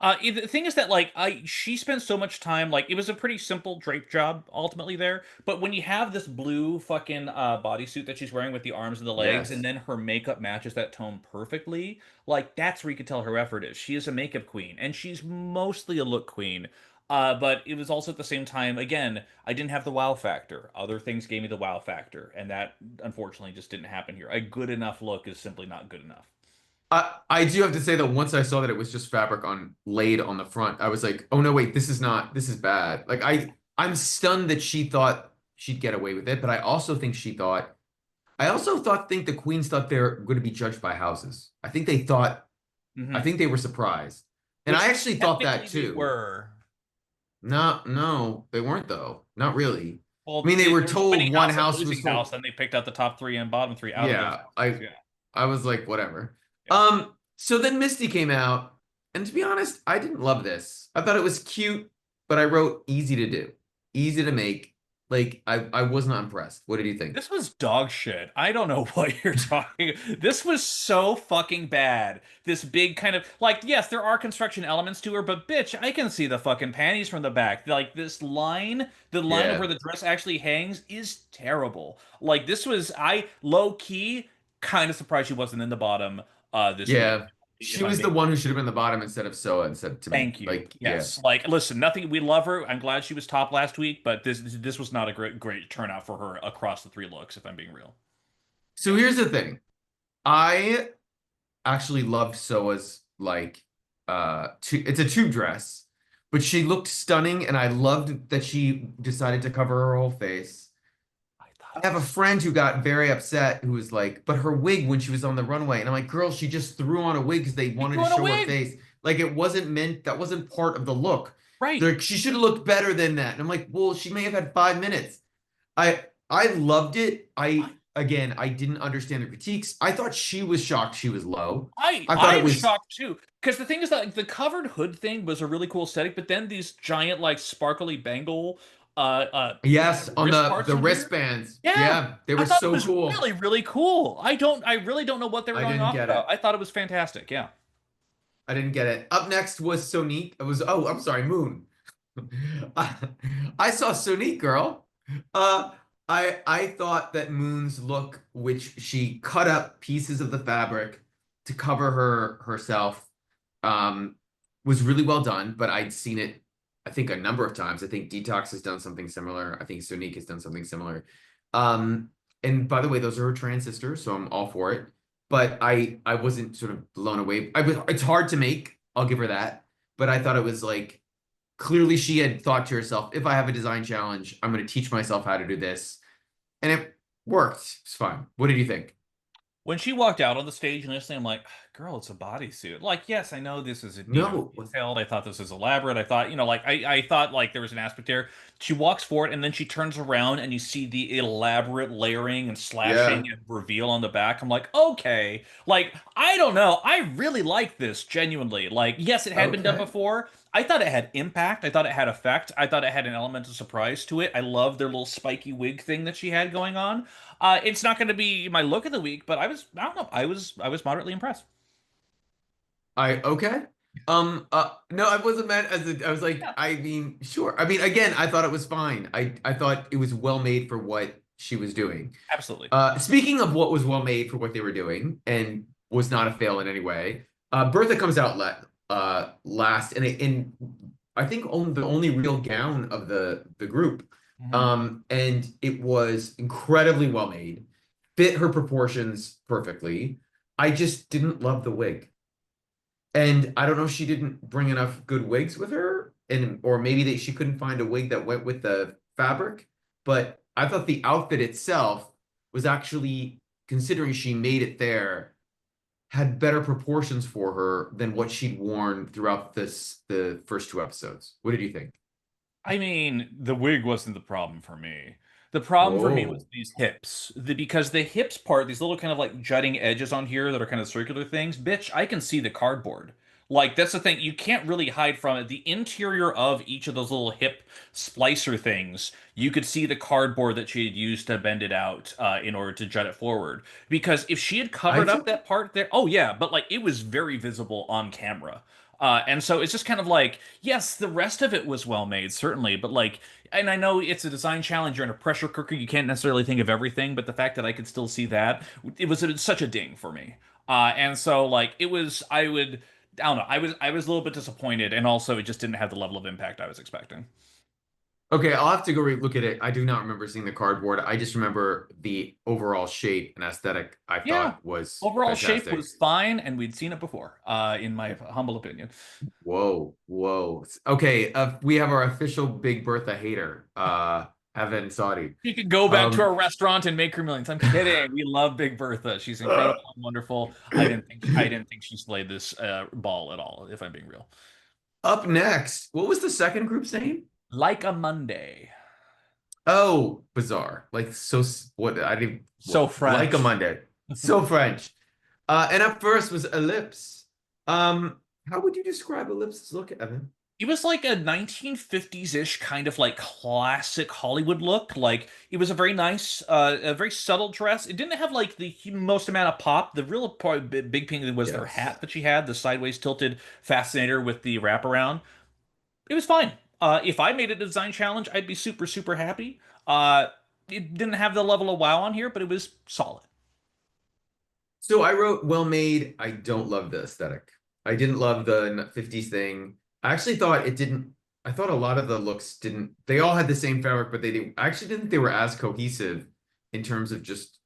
The thing is that like she spent so much time like it was a pretty simple drape job ultimately there, but when you have this blue fucking bodysuit that she's wearing with the arms and the legs, and Yes. then her makeup matches that tone perfectly, like that's where you can tell her effort is. She is a makeup queen, and she's mostly a look queen. But it was also at the same time, again, I didn't have the wow factor. Other things gave me the wow factor, and that unfortunately just didn't happen here. A good enough look is simply not good enough. I do have to say that once I saw that it was just fabric laid on the front, I was like, oh no, wait, this is bad. Like I'm stunned that she thought she'd get away with it, but I also think the queens thought they're going to be judged by houses. I Hmm. think they were surprised. And I Which actually thought that technically they too. were. No, no, they weren't though. Not really. I Well, mean, they were there's winning told one house and house was losing told. house, and they picked out the top three and bottom three out of those Yeah, houses. Yeah, I was like, whatever. yeah. So then Misty came out, and to be honest, I didn't love this. I thought it was cute, but I wrote easy to do, easy to make. Like I was not impressed. What did you think? This was dog shit. I don't know what you're talking. This was so fucking bad. This big kind of like, yes, there are construction elements to her, but bitch, I can see the fucking panties from the back. Like this line, the line of where Yeah. the dress actually hangs is terrible. Like this was I low key kind of surprised she wasn't in the bottom this week. Yeah. If She I'm was the being one who should have been the bottom instead of Soa instead to me. Thank you. Like, yeah. Yes. Like, listen, nothing. We love her. I'm glad she was top last week, but this was not a great turnout for her across the three looks. If I'm being real. So Yeah. here's the thing. I actually loved Soa's like it's a tube dress, but she looked stunning and I loved that she decided to cover her whole face. I I thought it have a was. friend who got very upset who was like, but her wig when she was on the runway. And I'm like, girl, she just threw on a wig because they She wanted threw to on a show her wig. face. Like it wasn't meant, that wasn't part of the look. Right. Like she should have looked better than that. And I'm like, well, she may have had 5 minutes. I loved it. I I didn't understand the critiques. I thought she was shocked she was low. I I thought it I'm was shocked too. Because the thing is that like, the covered hood thing was a really cool aesthetic, but then these giant like sparkly bangle Yes, on wrist the parts on here. wristbands. Yeah, Yeah, they I were thought it so was cool. really, really cool. I really don't know what they were I going didn't off get about. it. I thought it was fantastic. Yeah. I didn't get it. Up next was Sonique. It was, oh, I'm sorry, Moon. I, I saw Sonique, girl. Uh, I thought that Moon's look, which she cut up pieces of the fabric to cover herself, um, was really well done. But I'd seen it, I think, a number of times. I think Detox has done something similar. I think Sonique has done something similar. Um, and by the way, those are her trans sisters, so I'm all for it. But I wasn't sort of blown away. It's hard to make. I'll give her that. But I thought it was like clearly she had thought to herself, if I have a design challenge, I'm going to teach myself how to do this. And it worked. It's fine. What did you think? When she walked out on the stage initially, I'm like, girl, it's a bodysuit. Like, yes, I know this is, No. detailed. I thought this was elaborate. I thought, like, I thought, like, there was an aspect there. She walks forward and then she turns around and you see the elaborate layering and slashing Yeah. and reveal on the back. I'm like, okay. Like, I don't know. I really like this, genuinely. Like, yes, it had been done Okay. before. I thought it had impact. I thought it had effect. I thought it had an element of surprise to it. I love their little spiky wig thing that she had going on. It's not going to be my look of the week, but I don't know, I was moderately impressed. Okay. No, I wasn't mad I was like, Yeah, I mean, sure. I mean, again, I thought it was fine. I thought it was well made for what she was doing. absolutely. Speaking of what was well made for what they were doing and was not a fail in any way, Bertha comes out last, and I think the only real gown of the group, Mhm. and it was incredibly well made, fit her proportions perfectly. I just didn't love the wig, and I don't know if she didn't bring enough good wigs with her, and or maybe that she couldn't find a wig that went with the fabric. But I thought the outfit itself was actually, considering she made it there, had better proportions for her than what she'd worn throughout the first two episodes. What did you think? I mean, the wig wasn't the problem for me. The problem for me was Whoa. these hips. Because the hips part, these little kind of like jutting edges on here that are kind of circular things, bitch, I can see the cardboard. Like, that's the thing. You can't really hide from it. The interior of each of those little hip splicer things, you could see the cardboard that she had used to bend it out in order to jut it forward. Because if she had I covered up thought that part there, oh yeah, but like it was very visible on camera. And so it's just kind of like, yes, the rest of it was well made, certainly, but like, and I know it's a design challenge, you're in a pressure cooker, you can't necessarily think of everything, but the fact that I could still see that, such a ding for me. And so like, I don't know, I was a little bit disappointed, and also it just didn't have the level of impact I was expecting. okay, I'll have to go look at it. I do not remember seeing the cardboard. I just remember the overall shape and aesthetic I Yeah, thought was overall shape fantastic. was fine, and we'd seen it before, in my humble opinion. Whoa, whoa. Okay, we have our official Big Bertha hater, Evan Saudi. She could go back to a Um, restaurant and make her millions. I'm kidding. We love Big Bertha. She's incredible and wonderful. I didn't think she slayed this ball at all, if I'm being real. Up next, what was the second group's name? Like a Monday. Oh, bizarre. Like what I didn't So like a French. Monday. So French. And up first was Ellipse. How would you describe Ellipse's look, Evan? It was like a 1950s-ish kind of like classic Hollywood look. Like it was a very nice, a very subtle dress. It didn't have like the most amount of pop. The real big thing was her Yes. hat that she had, the sideways tilted fascinator with the wraparound. It was fine. If I made it a design challenge, I'd be super, super happy. It didn't have the level of wow on here, but it was solid. So I wrote well made. I don't love the aesthetic. I didn't love the 50s thing. I actually thought it didn't. I thought a lot of the looks didn't. They all had the same fabric, but they didn't. I actually didn't think they were as cohesive in terms of just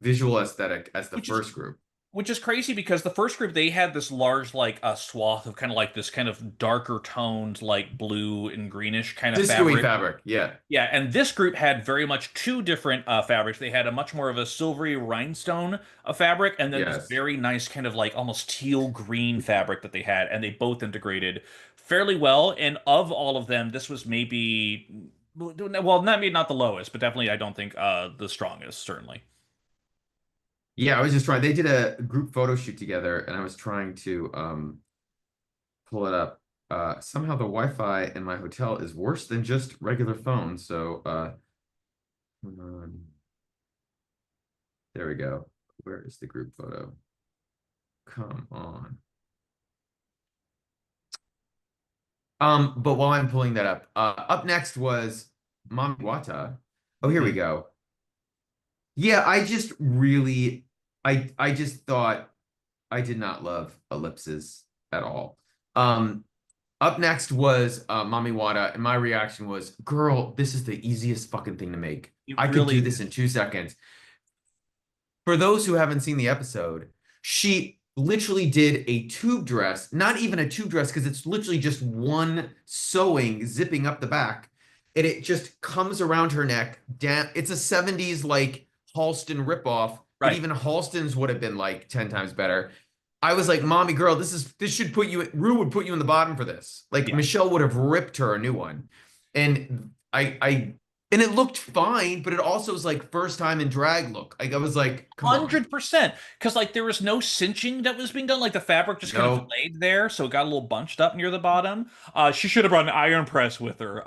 visual aesthetic as the Which is first group. which is crazy because the first group they had this large like swath of kind of like this kind of darker toned like blue and greenish kind of Disco-y fabric. fabric. Yeah. Yeah, and this group had very much two different fabrics. They had a much more of a silvery rhinestone fabric, and then this Yes. very nice kind of like almost teal green fabric that they had, and they both integrated fairly well. And of all of them, this was maybe, well, not maybe not the lowest, but definitely I don't think the strongest, certainly. Yeah, I was just trying. They did a group photo shoot together, and I was trying to pull it up. Somehow the Wi-Fi in my hotel is worse than just regular phone. So, come on. There we go. Where is the group photo? Come on. But while I'm pulling that up next was Mami Wata. Oh, here we Mhm. go. Yeah, I just really, I just thought I did not love ellipses at all. Up next was Mami Wata, and my reaction was, girl, this is the easiest fucking thing to make. It I could really do this is. in 2 seconds. For those who haven't seen the episode, she literally did a tube dress, not even a tube dress, because it's literally just one sewing zipping up the back. And it just comes around her neck. Down. It's a 70s like Halston ripoff, but Right. even Halston's would have been like 10 times better. I was like, mommy girl, this should put you Rue would put you in the bottom for this. Like Yeah. Michelle would have ripped her a new one. And I and it looked fine, but it also was like first time in drag look. Like I was like, come on. 100%. Because like there was no cinching that was being done. Like the fabric just kind of No. laid there, so it got a little bunched up near the bottom. She should have brought an iron press with her.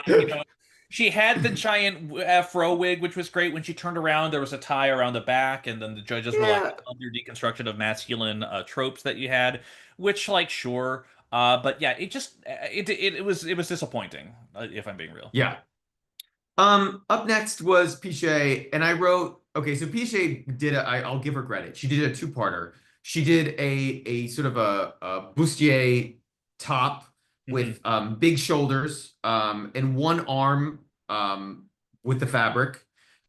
You know, she had the giant afro wig, which was great. When she turned around, there was a tie around the back, and then the judges were like, Yeah. "I love your deconstruction of masculine tropes that you had," which, like, sure. But yeah, it was disappointing, if I'm being real. Yeah. Up next was Pichet, and I wrote, okay, so Pichet did I'll give her credit. She did a two-parter. She did a sort of a bustier top Mhm. with big shoulders and one arm with the fabric.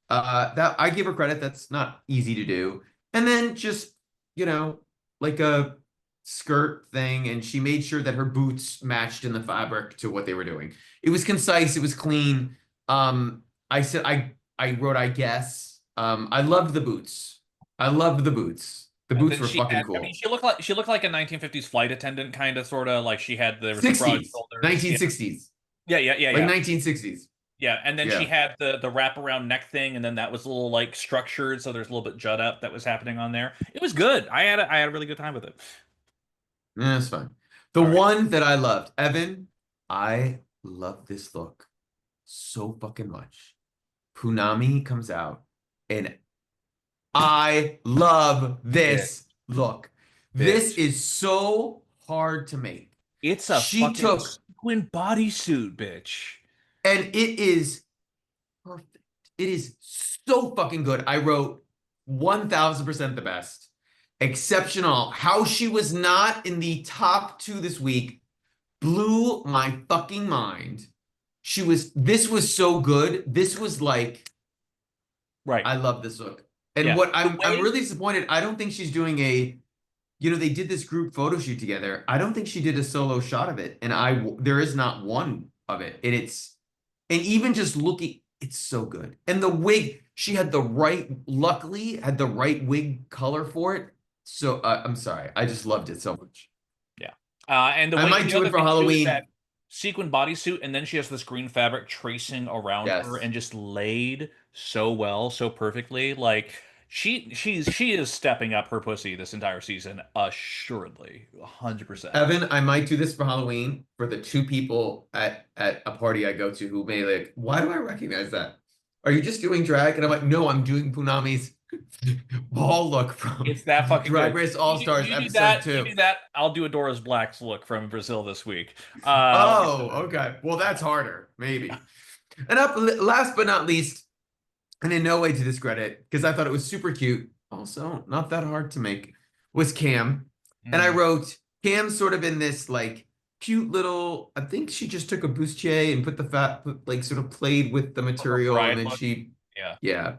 That I give her credit. That's not easy to do. And then just, you know, like a skirt thing, and she made sure that her boots matched in the fabric to what they were doing. It was concise, it was clean. I said I wrote I guess. I loved the boots. I loved the boots. The And boots then were she fucking had, I mean, cool. she looked like a 1950s flight attendant, kind of, sort of like she had there was the broad 60s, shoulders. Yeah, 1960s, yeah, yeah, yeah, like yeah. 1960s. Yeah, and then she Yeah, had the wraparound neck thing, and then that was a little like structured, so there's a little bit jut up that was happening on there. It was good. I had a really good time with it. yeah, that's fine. The All right. one that I loved, Evan, I love this look so fucking much. Punami comes out, and I love Bitch, this look. This bitch. is so hard to make. It's a She fucking took, sequin bodysuit, bitch. and it is perfect. It is so fucking good. I wrote 1000% the best. Exceptional. How she was not in the top two this week blew my fucking mind. This was so good. This was like, Right. I love this look. And Yeah. what The I'm way really disappointed. I don't think she's doing they did this group photo shoot together. I don't think she did a solo shot of it. And there is not one of it. And even just looking, it's so good. And the wig, she had luckily had the right wig color for it. So I'm sorry. I just loved it so much. Yeah. And I might the do it other for thing too is that Halloween. sequin bodysuit, and then she has this green fabric tracing around her Yes. and just laid so well, so perfectly. Like she is stepping up her pussy this entire season, assuredly, 100%. Evan, I might do this for Halloween for the two people at a party I go to who may like, why do I recognize that? Are you just doing drag? And I'm like, no, I'm doing Punami's ball look from It's that fucking Drag good. Race All Stars You do episode that. You do 2. that. I'll do Adora's Black's look from Brazil this week. Like I Oh, said, okay. Well, that's harder, yeah. maybe. And last but not least, and in no way to discredit, because I thought it was super cute, also not that hard to make, was Cam. And I Mm. wrote Cam sort of in this like cute little, I think she just took a bustier and like sort of played with the For her material. And bride then look. Yeah. yeah,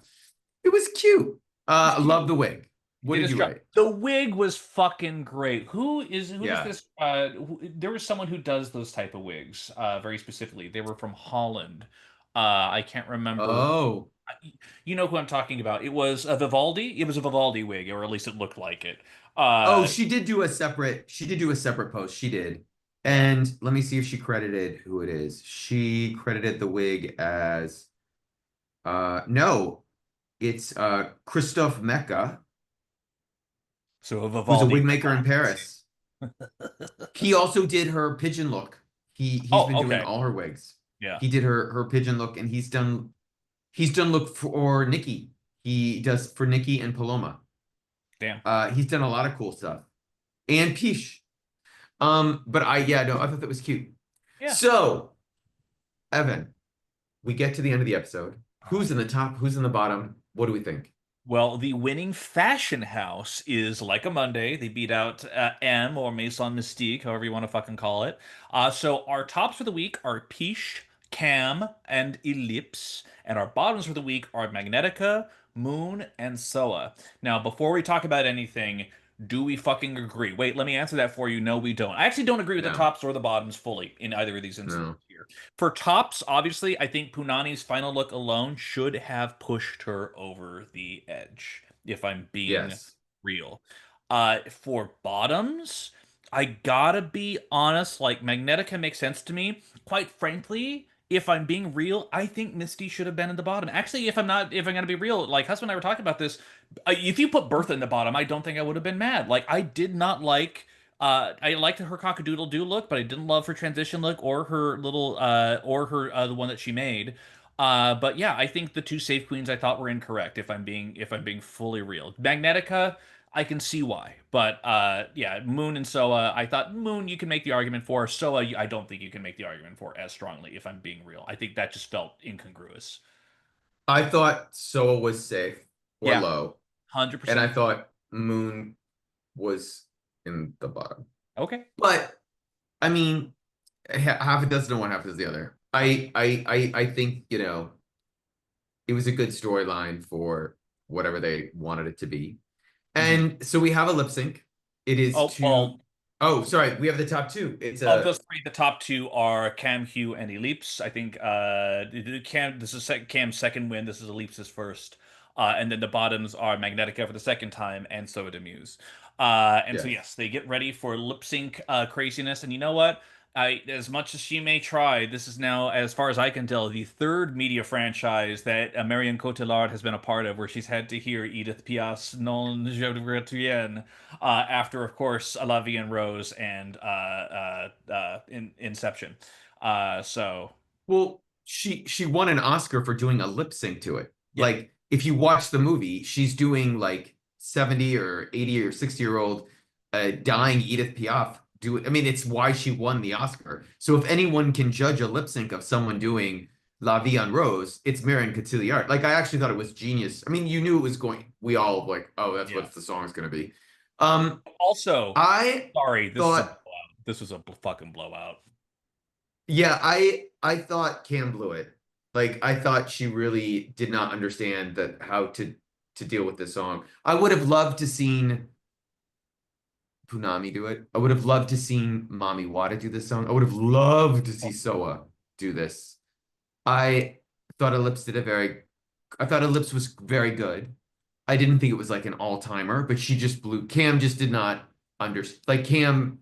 it was cute. It was Love cute. the wig. What Did did his you job. write? The wig was fucking great. Who does Yeah. this? There was someone who does those type of wigs, very specifically. They were from Holland. I can't remember. Oh, You know who I'm talking about. It was a Vivaldi. It was a Vivaldi wig, or at least it looked like it. oh, Uh, she did do a separate post. She did. yeah. And let me see if she credited who it is. She credited the wig as no, it's Christophe Mecca, So a who's a Vivaldi wig maker in collab. Paris. He also did her pigeon look. He's Oh, been doing okay. all her wigs. Yeah. He did her pigeon look, and he's done look for Nikki. He does for Nikki and Paloma. Damn. He's done a lot of cool stuff. And Pish. But yeah, no, I thought that was cute. Yeah. So, Evan, we get to the end of the episode. Oh. Who's in the top? Who's in the bottom? What do we think? Well, the winning fashion house is Like a Monday. They beat out M or Maison Mystique, however you want to fucking call it. So our tops for the week are Piche, Cam, and Ellipse. And our bottoms for the week are Magnetica, Moon, and Soa. Now, before we talk about anything, do we fucking agree? Wait, let me answer that for you. No, we don't. I actually don't agree with the No, tops or the bottoms fully in either of these instances no. here. For tops, obviously, I think Punani's final look alone should have pushed her over the edge, if I'm being Yes. real. For bottoms, I gotta be honest, like Magnetica makes sense to me. Quite frankly, if I'm being real, I think Misty should have been in the bottom. Actually, if I'm gonna be real, like Husband and I were talking about this, if you put Bertha in the bottom, I don't think I would have been mad. Like I did not like I liked her cockadoodle doo look, but I didn't love her transition look or her little or her the one that she made. But yeah, I think the two safe queens I thought were incorrect. If I'm being fully real, Magnetica, I can see why, but yeah, Moon and Soa, I thought Moon you can make the argument for. Soa, I don't think you can make the argument for as strongly. If I'm being real, I think that just felt incongruous. I thought Soa was safe or Yeah, low, and I 100%. thought Moon was in the bottom. Okay. But I mean, half a dozen to one, half a dozen the other. I think, it was a good storyline for whatever they wanted it to be. Mhm. And so we have a lip sync. It is Oh to, well, oh, sorry, we have the top two. It's of a, those three, the top two are Cam, Hugh, and Ellipse. I think Cam. This is Cam's second win. This is Ellipse's first. And then the bottoms are Magnetica for the second time, and Soa de Muse. And so yes. yes, they get ready for lip sync craziness. And you know what? As much as she may try, this is now, as far as I can tell, the third media franchise that Marion Cotillard has been a part of, where she's had to hear Edith Piaf's "Non je reviens" after, of course, La Vie en Rose and Inception. So Well, she won an Oscar for doing a lip sync to it. yeah, Like, if you watch the movie, she's doing like 70 or 80 or 60-year-old dying Edith Piaf do it. I mean, it's why she won the Oscar. So if anyone can judge a lip sync of someone doing La Vie en Rose, it's Marion Cotillard. Like, I actually thought it was genius. I mean, you knew it was going, we all like, oh, that's yeah. what the song's gonna be. Um, Also, I sorry, this is a thought blowout. This was a fucking blowout. Yeah, I thought Cam blew it. Like I thought she really did not understand that how to deal with this song. I would have loved to seen Punami do it. I would have loved to seen Mami Wada do this song. I would have loved to see Soa do this. I thought Ellipse did a very I thought Ellipse was very good. I didn't think it was like an all-timer, but she just blew. Cam just did not understand. Like Cam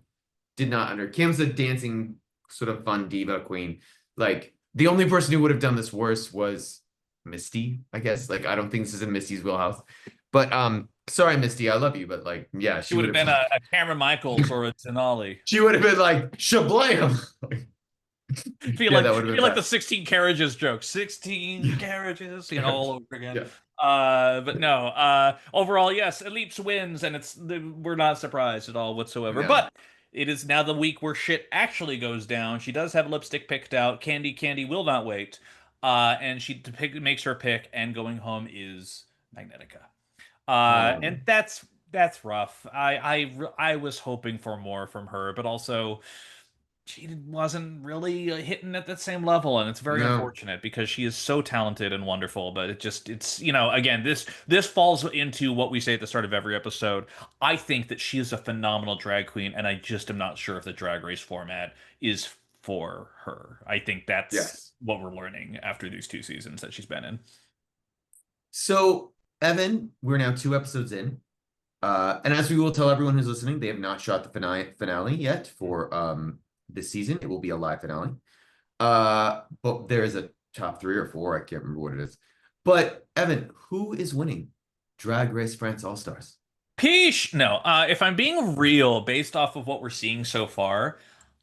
did not under. Cam's a dancing sort of fun diva queen. Like the only person who would have done this worse was Misty, I guess. Like I don't think this is in Misty's wheelhouse. But sorry, Misty, I love you, but like, yeah, She she would would have have been like a Cameron Michaels or a Denali. she would have been like shablam. Yeah, that would have Feel been like the bad. 16 carriages joke. 16 Yeah. carriages, all over again. Yeah. But no, overall, yes, Ellipse wins, and we're not surprised at all whatsoever. No. But it is now the week where shit actually goes down. She does have lipstick picked out. Candy will not wait. And makes her pick, and going home is Magnetica. And Um, that's rough. I was hoping for more from her, but also she wasn't really hitting at that same level, and it's very no. unfortunate because she is so talented and wonderful. But it's again, this falls into what we say at the start of every episode. I think that she is a phenomenal drag queen, and I just am not sure if the drag race format is for her. I think that's Yes. what we're learning after these two seasons that she's been in. So, Evan, we're now 2 episodes in. And as we will tell everyone who's listening, they have not shot the finale yet for this season. It will be a live finale. But there is a top 3 or 4. I can't remember what it is. But Evan, who is winning Drag Race France All Stars? Peace. No, if I'm being real, based off of what we're seeing so far,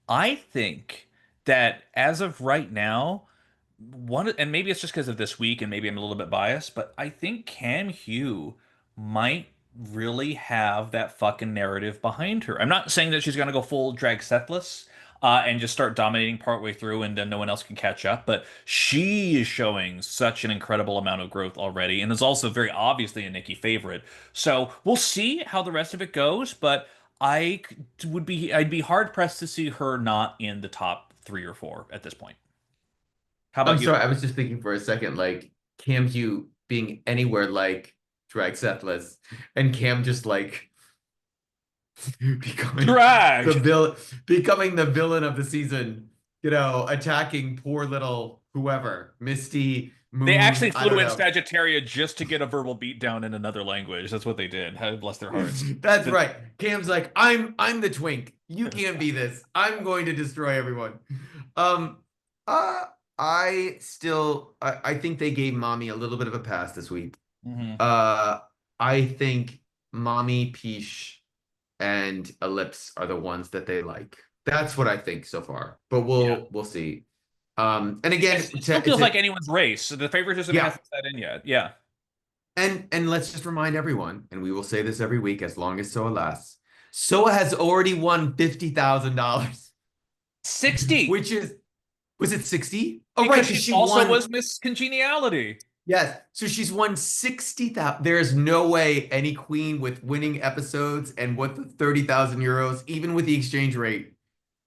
I think that as of right now, and maybe it's just because of this week, and maybe I'm a little bit biased, but I think Cam Hugh might really have that fucking narrative behind her. I'm not saying that she's gonna go full drag Sethless, and just start dominating partway through, and then no one else can catch up. But she is showing such an incredible amount of growth already, and is also very obviously a Nikki favorite. So we'll see how the rest of it goes, but I'd be hard pressed to see her not in the top three or four at this point. How I'm about you? sorry, I was just thinking for a second, like Cam Hugh being anywhere like Drag Sethless, and Cam just like becoming the Drag. villain, becoming the villain of the season, attacking poor little whoever, Misty, They Moon, actually I flew don't in know. Sagittaria just to get a verbal beatdown in another language. That's what they did. Bless their hearts. That's right. Cam's like, I'm the twink. You can't be this. I'm going to destroy everyone. Um, uh, I think they gave Mommy a little bit of a pass this week. Hmm. Uh, I think Mommy, Peach, and Ellipse are the ones that they like. That's what I think so far. But Yeah. we'll see. And again, It still feels like to anyone's race. So the favoritism yeah, hasn't set in yet. Yeah. and let's just remind everyone, and we will say this every week as long as Soa lasts. Soa has already won $50,000, 60. which is was it 60? Oh, right, Because because she she also won. was Miss Congeniality. Yes, so she's won 60,000. There is no way any queen with winning episodes and what the 30,000 euros, even with the exchange rate,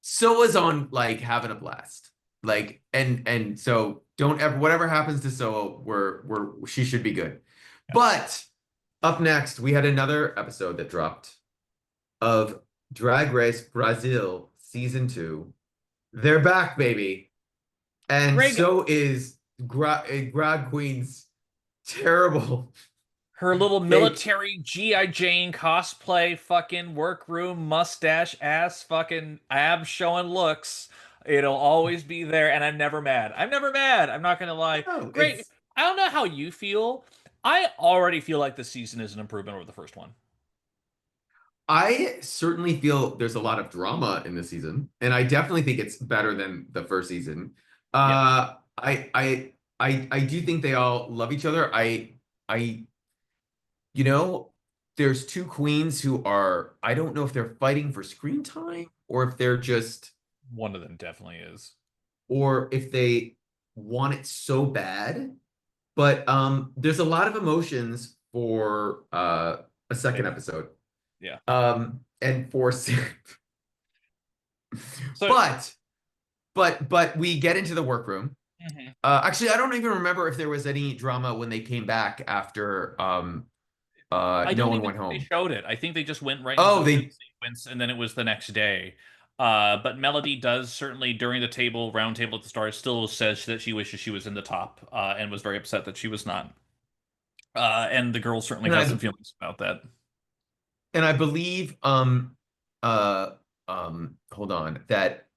Soa's on like having a blast. Like and so don't ever whatever happens to Soa, we're she should be good. But up next, we had another episode that dropped of Drag Race Brazil season 2. They're back, baby. And Greg, so is Grag Queen's terrible her little fake. military G.I. Jane cosplay, fucking workroom mustache ass, fucking ab showing looks. It'll always be there, and I'm never mad. I'm never mad. I'm not gonna lie. No, Great. I don't know how you feel. I already feel like the season is an improvement over the first one. I certainly feel there's a lot of drama in the season, and I definitely think it's better than the first season. Yeah. I do think they all love each other. I you know, there's two queens who are, I don't know if they're fighting for screen time or if they're just, One of them definitely is. or if they want it so bad. But there's a lot of emotions for a second Later. episode. Yeah. And for So, but but we get into the workroom. mhm. Actually, I don't even remember if there was any drama when they came back after I no don't one even went think they home. showed it. I think they just went right into Oh, the lip they sequence, and then it was the next day. But Melody does certainly during the round table at the start, still says that she wishes she was in the top, and was very upset that she was not. And the girl certainly and has some I feelings about that. and I believe uh hold on, that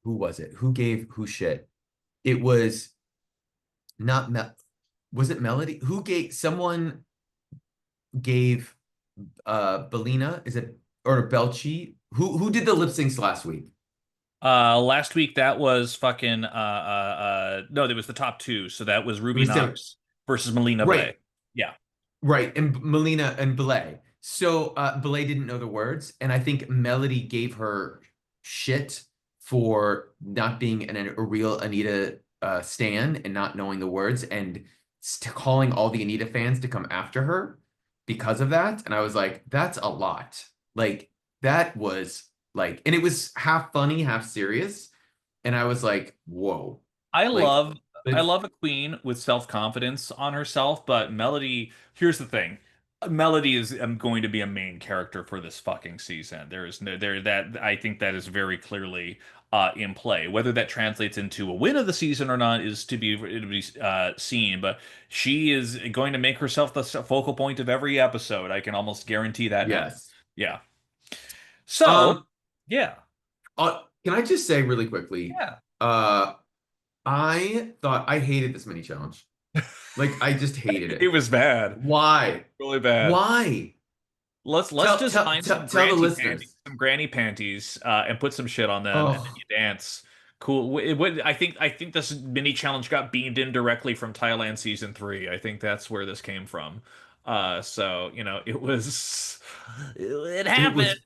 who was it? Who gave who shit? It was not Mel was it Melody? Who gave someone gave Belina, is it, or Belchi? Who did the lip syncs last week? Last week that was fucking no, there was the top two, so that was It Ruby was Tim. Knox versus Melina Blay. Right, Yeah. right. And Melina and Belay. So Belay didn't know the words, and I think Melody gave her shit for not being a real Anita stan and not knowing the words and calling all the Anita fans to come after her because of that. And I was like, that's a lot. Like that was like, and it was half funny, half serious. And I was like, whoa. I Like, love I it's love a queen with self-confidence on herself, but Melody, here's the thing. Melody is going to be a main character for this fucking season. There is no there that I think that is very clearly in play. Whether that translates into a win of the season or not is to be seen, but she is going to make herself the focal point of every episode. I can almost guarantee that now. yes. Yeah. So, Um, yeah. can I just say really quickly, Yeah. uh, I thought I hated this mini challenge. Like, I just hated It it. was bad. Why? Really bad. Why? Let's Tell design some tell the granny panties, listeners. and put some shit on them, and then Oh, you dance. Cool. I think this mini challenge got beamed in directly from Thailand season 3. I think that's where this came from. So it it was happened.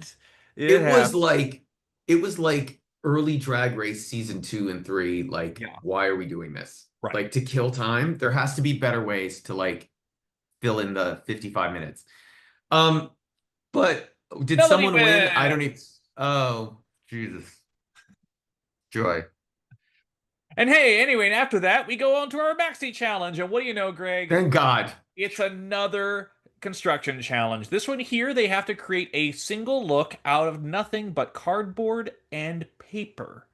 It it was happened. like it was like early Drag Race season 2 and 3. Like, Yeah. why are we doing this? Right. Like, to kill time, there has to be better ways to like fill in the 55 minutes. Um, but did Melody someone win? I don't even. wins. Oh, Jesus. Joy. And hey, anyway, and after that, we go on to our maxi challenge. And what do you know, Greg? Thank God. It's another construction challenge. This one here, they have to create a single look out of nothing but cardboard and paper.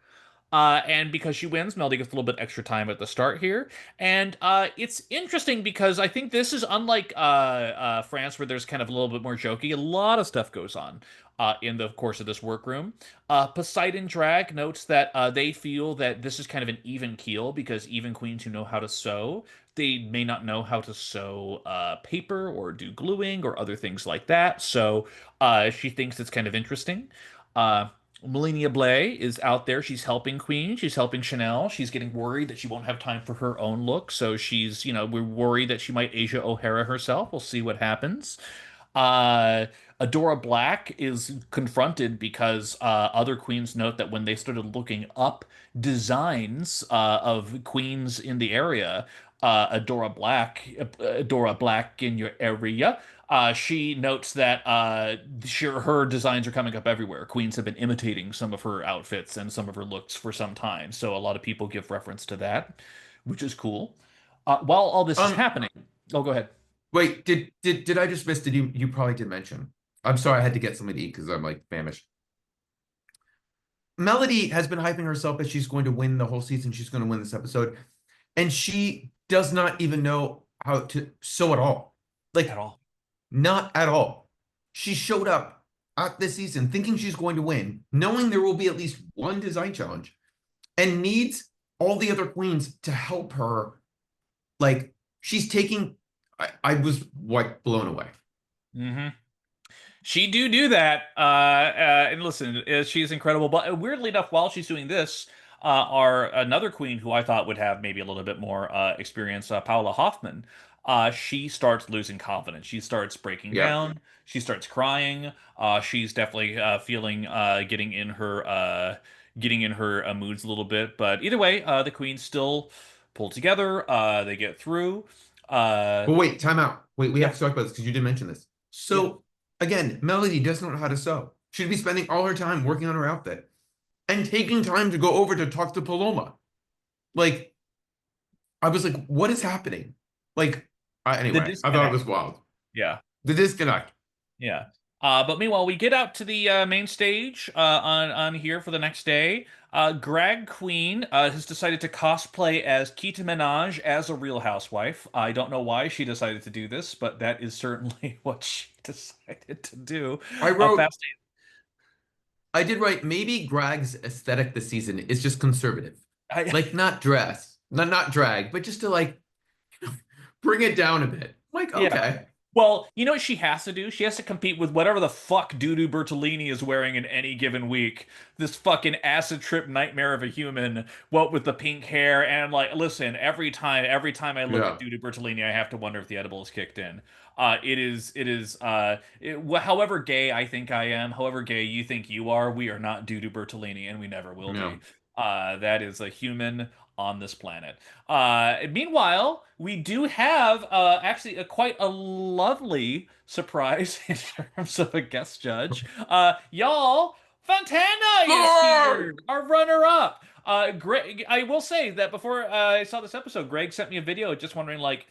And because she wins, Melody gets a little bit extra time at the start here. And it's interesting because I think this is unlike France, where there's kind of a little bit more jokey. A lot of stuff goes on in the course of this workroom. Poseidon Drag notes that they feel that this is kind of an even keel because even queens who know how to sew, they may not know how to sew paper or do gluing or other things like that. So she thinks it's kind of interesting. Uh, Melania Blay is out there. She's helping Queen. She's helping Chanel. She's getting worried that she won't have time for her own look. So we're worried that she might Asia O'Hara herself. We'll see what happens. Uh, Adora Black is confronted because other queens note that when they started looking up designs of queens in the area, Adora Black in your area, she notes that sure, her designs are coming up everywhere. Queens have been imitating some of her outfits and some of her looks for some time, so a lot of people give reference to that, which is cool. While all this is Um, happening, oh, go ahead. Wait, did I just miss? Did you probably did mention? I'm sorry, I had to get something to eat because I'm like famished. Melody has been hyping herself that she's going to win the whole season. She's going to win this episode, and she does not even know how to sew at all. At Like, all. not at all. She showed up at this season thinking she's going to win, knowing there will be at least one design challenge, and needs all the other queens to help her. Like, she's taking. I was like blown away. Hmm. She do that. And listen, she's incredible. But weirdly enough, while she's doing this, our another queen who I thought would have maybe a little bit more experience, Paula Hoffman, she starts losing confidence. She starts breaking Yeah. down. She starts crying. She's definitely feeling getting in her moods a little bit. But either way, the queens still pull together. They get through. Uh, But wait, time out. Wait, we have yeah, to talk about this because you did mention this. yeah. So again, Melody doesn't know how to sew. She'd be spending all her time working on her outfit and taking time to go over to talk to Paloma. Like, I was like, what is happening? Like, The anyway, I thought it disconnect. was wild. Yeah. The disconnect. Yeah. But meanwhile, we get out to the main stage on here for the next day. Greg Queen has decided to cosplay as Kita Minaj as a Real Housewife. I don't know why she decided to do this, but that is certainly what she decided to do. I wrote, Fast. I did write, maybe Greg's aesthetic this season is just conservative. I, Like, not dress, not drag, but just to like bring it down a bit. Like, yeah. okay. Well, you know what she has to do? She has to compete with whatever the fuck Dudu Bertolini is wearing in any given week. This fucking acid trip nightmare of a human, what with the pink hair and like, listen, every time I look at Yeah. Dudu Bertolini, I have to wonder if the edible is kicked in. However gay I think I am, however gay you think you are, we are not Dudu Bertolini, and we never will be. No. That is a human on this planet. Meanwhile, we do have actually quite a lovely surprise in terms of a guest judge. Y'all, Fontana is Lord! here, our runner-up. Greg, I will say that before I saw this episode, Greg sent me a video just wondering, like,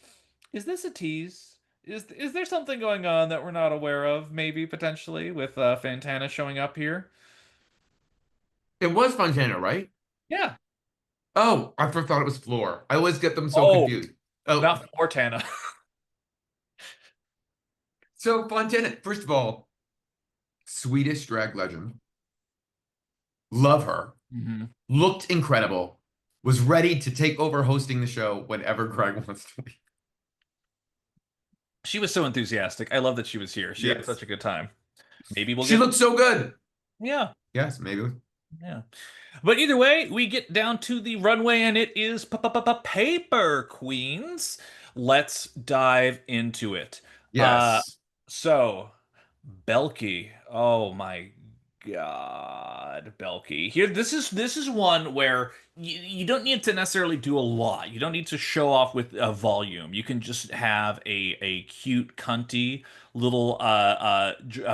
is this a tease? Is there something going on that we're not aware of, maybe potentially with Fantana showing up here? It was Fontana, right? Yeah. Oh, I first thought it was Floor. I always get them so Oh, confused. Oh, not Fortana. so Fontana, first of all, Swedish drag legend. Love her. Mhm. Looked incredible. Was ready to take over hosting the show whenever Greg wants to leave. She was so enthusiastic. I love that she was here. She had Yes. such a good time. Maybe we'll She get, looked so good. yeah, Yes, maybe. yeah. But either way, we get down to the runway and it is paper queens. Let's dive into it. Uh, Yes. so Belky. Oh my God, Belky. Here, this is one where you don't need to necessarily do a lot. You don't need to show off with a volume. You can just have a cute, cunty little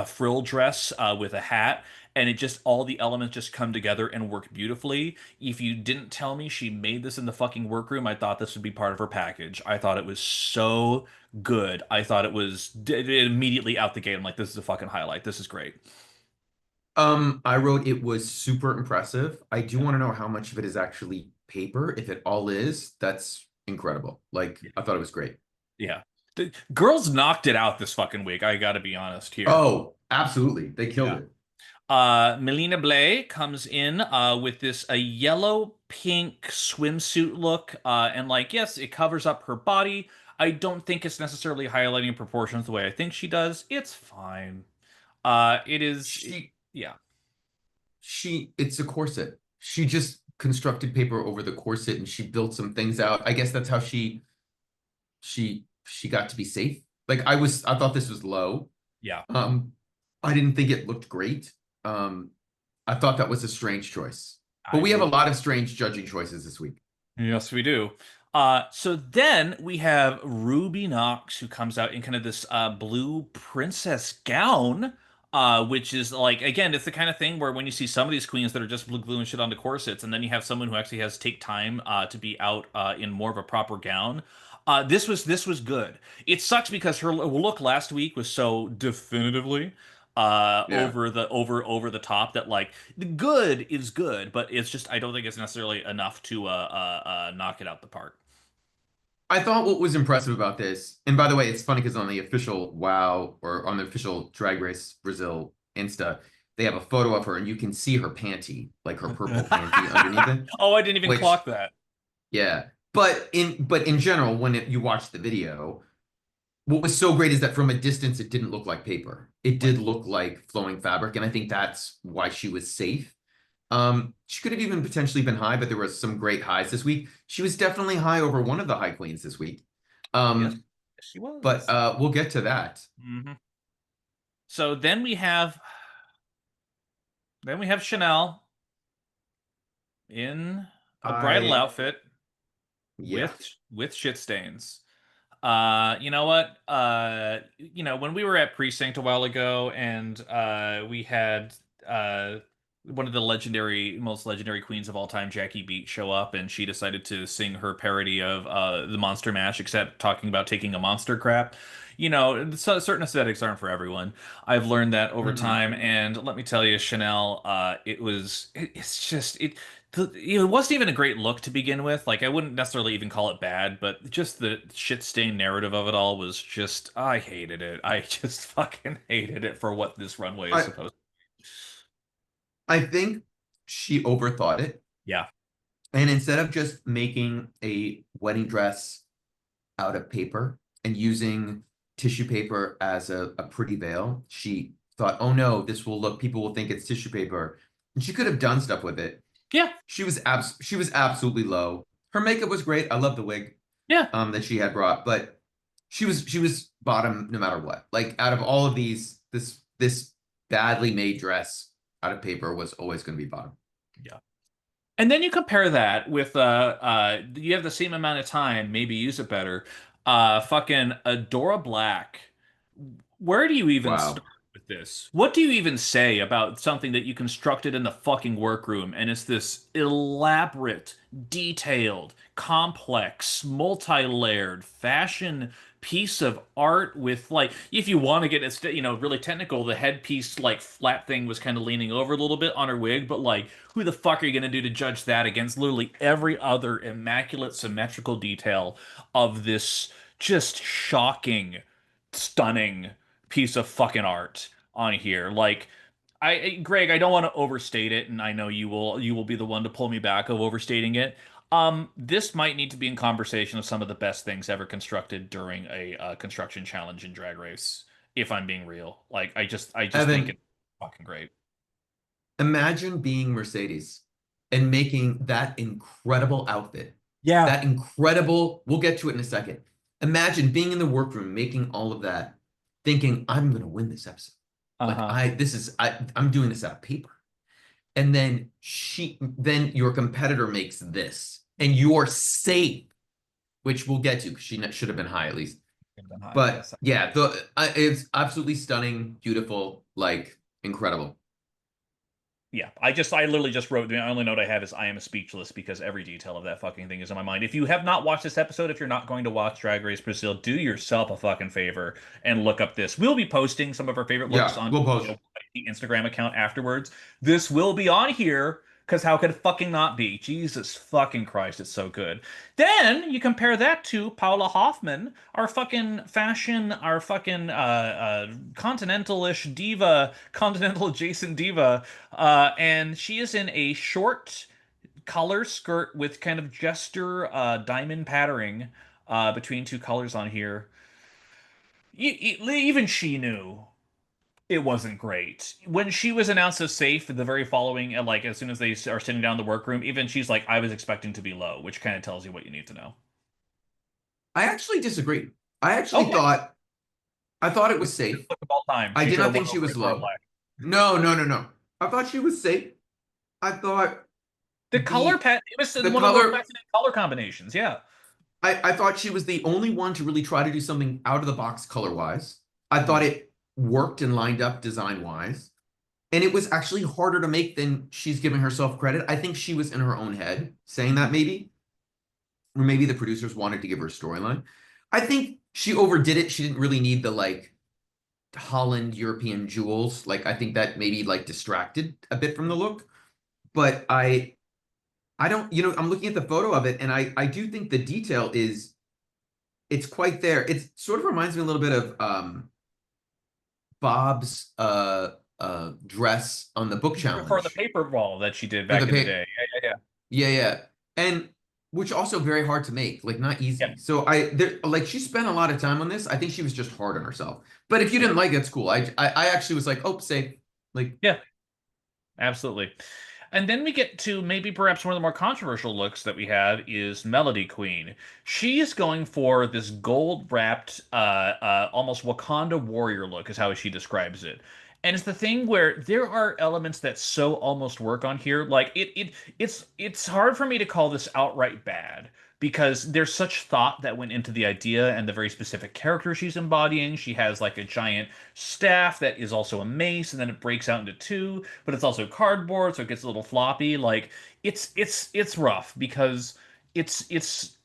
frill dress with a hat, and it just all the elements just come together and work beautifully. If you didn't tell me she made this in the fucking workroom, I thought this would be part of her package. I thought it was so good. I thought it was immediately out the gate. I'm like, this is a fucking highlight. This is great. I wrote it was super impressive. I do Yeah. want to know how much of it is actually paper. If it all is, that's incredible. Like, Yeah. I thought it was great. Yeah. The girls knocked it out this fucking week. I gotta be honest here. Oh, absolutely. They killed Yeah. it. Melina Blay comes in with this a yellow pink swimsuit look, and like yes, it covers up her body. I don't think it's necessarily highlighting proportions the way I think she does. It's fine. It is, She yeah, it's a corset. She just constructed paper over the corset and she built some things out. I guess that's how she got to be safe. Like I thought this was low. yeah. Um, I didn't think it looked great. Um, I thought that was a strange choice. I But we have a agree. lot of strange judging choices this week. Yes, we do. So then we have Ruby Knox, who comes out in kind of this blue princess gown, which is like, again, it's the kind of thing where when you see some of these queens that are just blue gluing shit onto corsets, and then you have someone who actually has to take time to be out in more of a proper gown. This was good. It sucks because her look last week was so definitively Yeah. over the top that like the good is good, but it's just I don't think it's necessarily enough to knock it out the park. I thought what was impressive about this, and by the way, it's funny because on the official WoW or on the official Drag Race Brazil Insta, they have a photo of her and you can see her panty, like her purple panty underneath it, Oh, I didn't even which, clock that. yeah. But in general, when you watch the video, what was so great is that from a distance, it didn't look like paper. It Right. did look like flowing fabric, and I think that's why she was safe. She could have even potentially been high, but there was some great highs this week. She was definitely high over one of the high queens this week. Yes, Um, she but was. we'll get to that. So then we have Chanel in a bridal I outfit Yeah. with shit stains. You know what? When we were at Precinct a while ago and we had uh one of the most legendary queens of all time, Jackie Beat, show up and she decided to sing her parody of the Monster Mash, except talking about taking a monster crap. Certain aesthetics aren't for everyone. I've learned that over Mm-mm. time, and let me tell you, Chanel, it's just it wasn't even a great look to begin with. Like I wouldn't necessarily even call it bad, but just the shit stain narrative of it all was just I hated it. I just fucking hated it for what this runway is I supposed to. I think she overthought it, Yeah. and instead of just making a wedding dress out of paper and using tissue paper as a pretty veil, she thought, "Oh no, this will look. People will think it's tissue paper," and she could have done stuff with it. Yeah. She was absolutely low. Her makeup was great. I love the wig Yeah. that she had brought, but she was bottom no matter what. Like out of all of these, this badly made dress out of paper was always going to be bottom. Yeah. And then you compare that with you have the same amount of time, maybe use it better. Fucking Adora Black. Where do you even Wow. start with this? What do you even say about something that you constructed in the fucking workroom and it's this elaborate, detailed, complex, multi-layered fashion piece of art with like if you want to get it really technical, the headpiece like flat thing was kind of leaning over a little bit on her wig, but like who the fuck are you going to do to judge that against literally every other immaculate symmetrical detail of this just shocking, stunning piece of fucking art on here. Like, Greg, I don't want to overstate it, and I know you will be the one to pull me back of overstating it. This might need to be in conversation of some of the best things ever constructed during a construction challenge in Drag Race. If I'm being real, like I just think Evan, it's fucking great. imagine being Mercedes and making that incredible outfit. Yeah. That incredible, we'll get to it in a second. Imagine being in the workroom, making all of that, thinking, I'm gonna win this episode. Like Uh-huh. I'm doing this out of paper. And then your competitor makes this, and you're safe, which we'll get to because she should have been high at least. Could've been high, But yes. yeah, it's absolutely stunning, beautiful, like incredible. Yeah, I literally just wrote, the only note I have is I am speechless because every detail of that fucking thing is in my mind. If you have not watched this episode, if you're not going to watch Drag Race Brazil, do yourself a fucking favor and look up this. We'll be posting some of our favorite looks Yeah, on we'll post. the Instagram account afterwards. This will be on here because how could it fucking not be? Jesus fucking Christ, it's so good. Then you compare that to Paula Hoffman, our fucking fashion, our fucking continental-ish diva, continental adjacent diva, and she is in a short color skirt with kind of jester diamond patterning between two colors on here. Even she knew it wasn't great. When she was announced as safe the very following, like as soon as they are sitting down in the workroom, even she's like, I was expecting to be low, which kind of tells you what you need to know. I actually disagree. I actually Okay. thought it The was greatest safe. look of all time. I She did should not have won think she over was a car low. black. No, no, no, no. I thought she was safe. I thought The color the pat it was the one of the most color fascinating color combinations. Yeah. I thought she was the only one to really try to do something out of the box color wise. I thought Mhm. it worked and lined up design wise. And it was actually harder to make than she's giving herself credit. I think she was in her own head saying that maybe, or maybe the producers wanted to give her a storyline. I think she overdid it. She didn't really need the like Holland European jewels. Like I think that maybe like distracted a bit from the look. But I don't, I'm looking at the photo of it and I do think the detail is it's quite there. It sort of reminds me a little bit of Bob's dress on the book For the challenge paper ball that she did for the back in the pay. day. Yeah, yeah, Yeah, yeah. And which also very hard to make, like not yeah. easy. So like she spent a lot of time on this. I think she was just hard on herself. But if you Yeah. didn't like it, it's cool. I actually was like, oh, safe. Like Yeah, absolutely. And then we get to maybe perhaps one of the more controversial looks that we have is Melody Queen. She is going for this gold wrapped, almost Wakanda warrior look, is how she describes it. And it's the thing where there are elements that so almost work on here. Like it's hard for me to call this outright bad because there's such thought that went into the idea and the very specific character she's embodying. She has like a giant staff that is also a mace, and then it breaks out into two, but it's also cardboard, so it gets a little floppy. Like it's rough because it's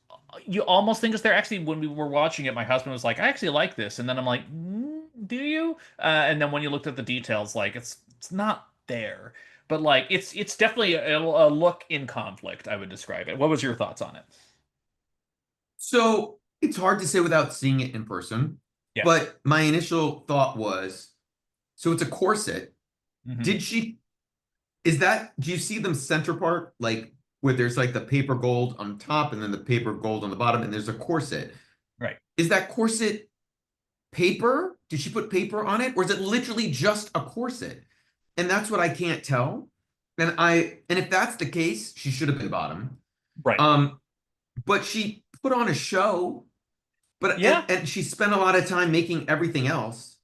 you almost think it's there. Actually, when we were watching it, my husband was like, "I actually like this," and then I'm like, "Do you?" And then when you looked at the details, like it's not there. But like it's definitely a look in conflict, I would describe it. What was your thoughts on it? so it's hard to say without seeing it in person. Yes. But my initial thought was, so it's a corset. Hmm. Did she is that do you see them center part like where there's like the paper gold on top and then the paper gold on the bottom and there's a corset? Right. Is that corset paper? Did she put paper on it or is it literally just a corset? And that's what I can't tell. And if that's the case, she should have been bottom. Right. Um, but she put on a show, but Yeah. and she spent a lot of time making everything else.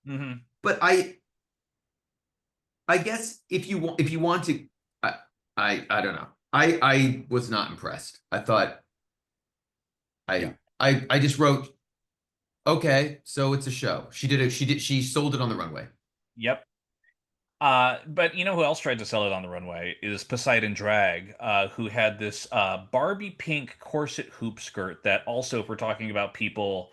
Hmm. But I guess if you want to, I I don't know. I was not impressed. I thought Yeah. I just wrote, okay, so it's a show. She sold it on the runway. Yep. But you know who else tried to sell it on the runway is Poseidon Drag, who had this Barbie pink corset hoop skirt that also, if we're talking about people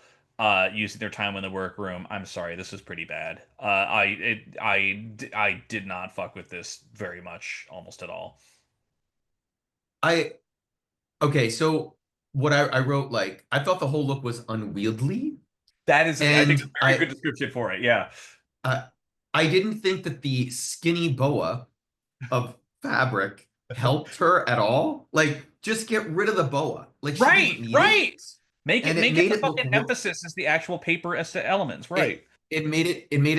using their time in the workroom, I'm sorry, this is pretty bad. I did not fuck with this very much, almost at all. I okay, so what I wrote like I thought the whole look was unwieldy, That is, I think, a and very good description for it. Yeah. I I didn't think that the skinny boa of fabric helped her at all. Like, just get rid of the boa. Like, she didn't Right, need it, right. Make it and it make it made the it look fucking emphasis is the actual paper as to elements, right? it made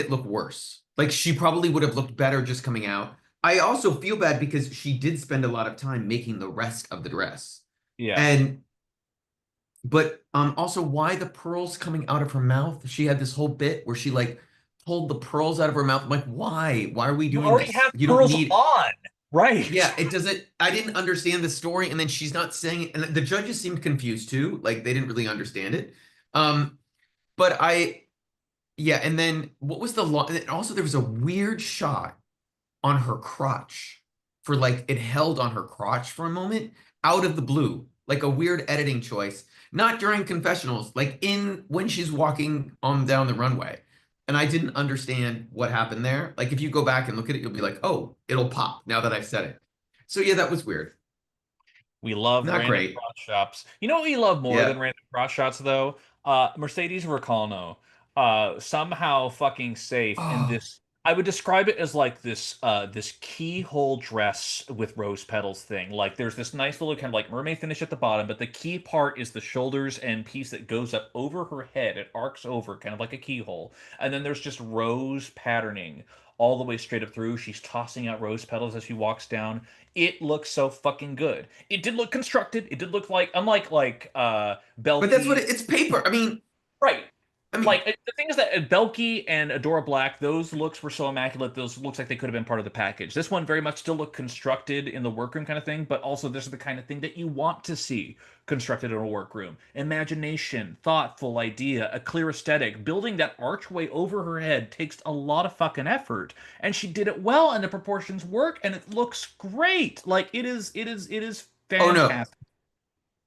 it look worse. Like, she probably would have looked better just coming out. I also feel bad because she did spend a lot of time making the rest of the dress. Yeah. And but also why the pearls coming out of her mouth? She had this whole bit where she like pulled the pearls out of her mouth. I'm like, why? Why are we You doing already this? have You don't pearls need. on. Right. Yeah, it doesn't. I didn't understand the story, and then she's not saying it, and the judges seemed confused too. Like they didn't really understand it. Um, but yeah, and then what was the law? And also, there was a weird shot on her crotch for like it held on her crotch for a moment out of the blue, like a weird editing choice, not during confessionals, like in when she's walking on down the runway. And I didn't understand what happened there. Like if you go back and look at it, you'll be like, oh, it'll pop now that I've said it. So yeah, that was weird. We love Not random great. crotch shots. You know what we love more Yeah. than random crotch shots though? Mercedes Recalno. Somehow fucking safe in Oh, this. I would describe it as like this keyhole dress with rose petals thing. Like there's this nice little kind of like mermaid finish at the bottom, but the key part is the shoulders and piece that goes up over her head. It arcs over kind of like a keyhole. And then there's just rose patterning all the way straight up through. She's tossing out rose petals as she walks down. It looks so fucking good. It did look constructed. It did look like unlike but that's what Belky. it's paper. Right. I mean, Like the thing is that Belky and Adora Black, those looks were so immaculate. Those looks like they could have been part of the package. This one very much still looked constructed in the workroom kind of thing, but also this is the kind of thing that you want to see constructed in a workroom. Imagination, thoughtful idea, a clear aesthetic. Building that archway over her head takes a lot of fucking effort, and she did it well, and the proportions work, and it looks great. Like it is oh no, fantastic.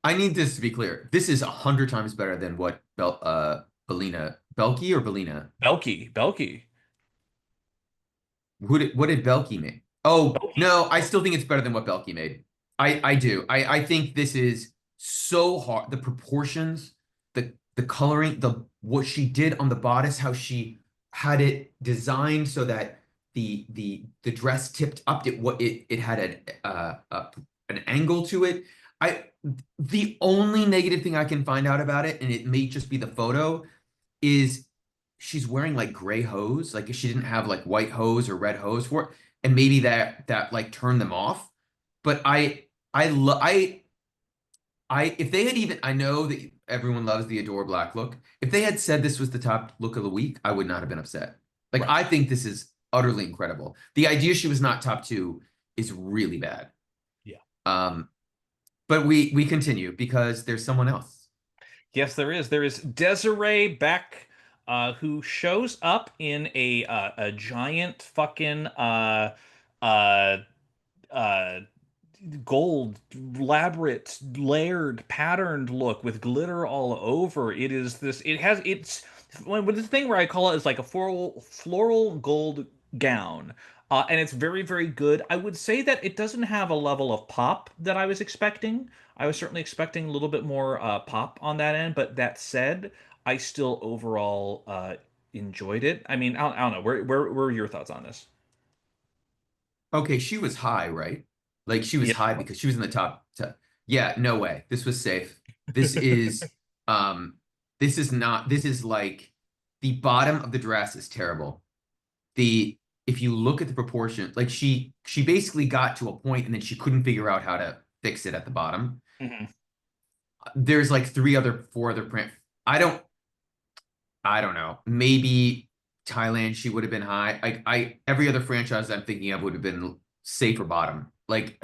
I need this to be clear. This is 100 times better than what Belina Belky or Belina. Belky. What did Belky make? Oh Belky. no, I still think it's better than what Belky made. I do. I think this is so hard. The proportions, the coloring, the what she did on the bodice, how she had it designed so that the dress tipped up. It had an angle to it. I the only negative thing I can find out about it, and it may just be the photo, is she's wearing like gray hose. Like if she didn't have like white hose or red hose for it, and maybe that like turned them off. But I love I if they had even I know that everyone loves the Adore Black look. If they had said this was the top look of the week, I would not have been upset. Like Right. I think this is utterly incredible. The idea she was not top two is really bad. Yeah. Um, but we continue because there's someone else. Yes, there is. There is Desiree Beck, who shows up in a giant fucking uh, uh, gold, elaborate, layered, patterned look with glitter all over. It is this. It has. It's with this thing where I call it is like a floral gold gown. And it's very, very good. I would say that it doesn't have a level of pop that I was expecting. I was certainly expecting a little bit more pop on that end, but that said, I still overall enjoyed it. I mean, I don't know. Where were your thoughts on this? Okay, she was high, right? Like she was Yes. high because she was in the Yeah, no way. This was safe. This is um this is not this is like the bottom of the dress is terrible. The If you look at the proportion, like she basically got to a point and then she couldn't figure out how to fix it at the bottom. Mhm. There's like four other print. I don't I don't know. Maybe Thailand, she would have been high. Every other franchise I'm thinking of would have been safer bottom. Like,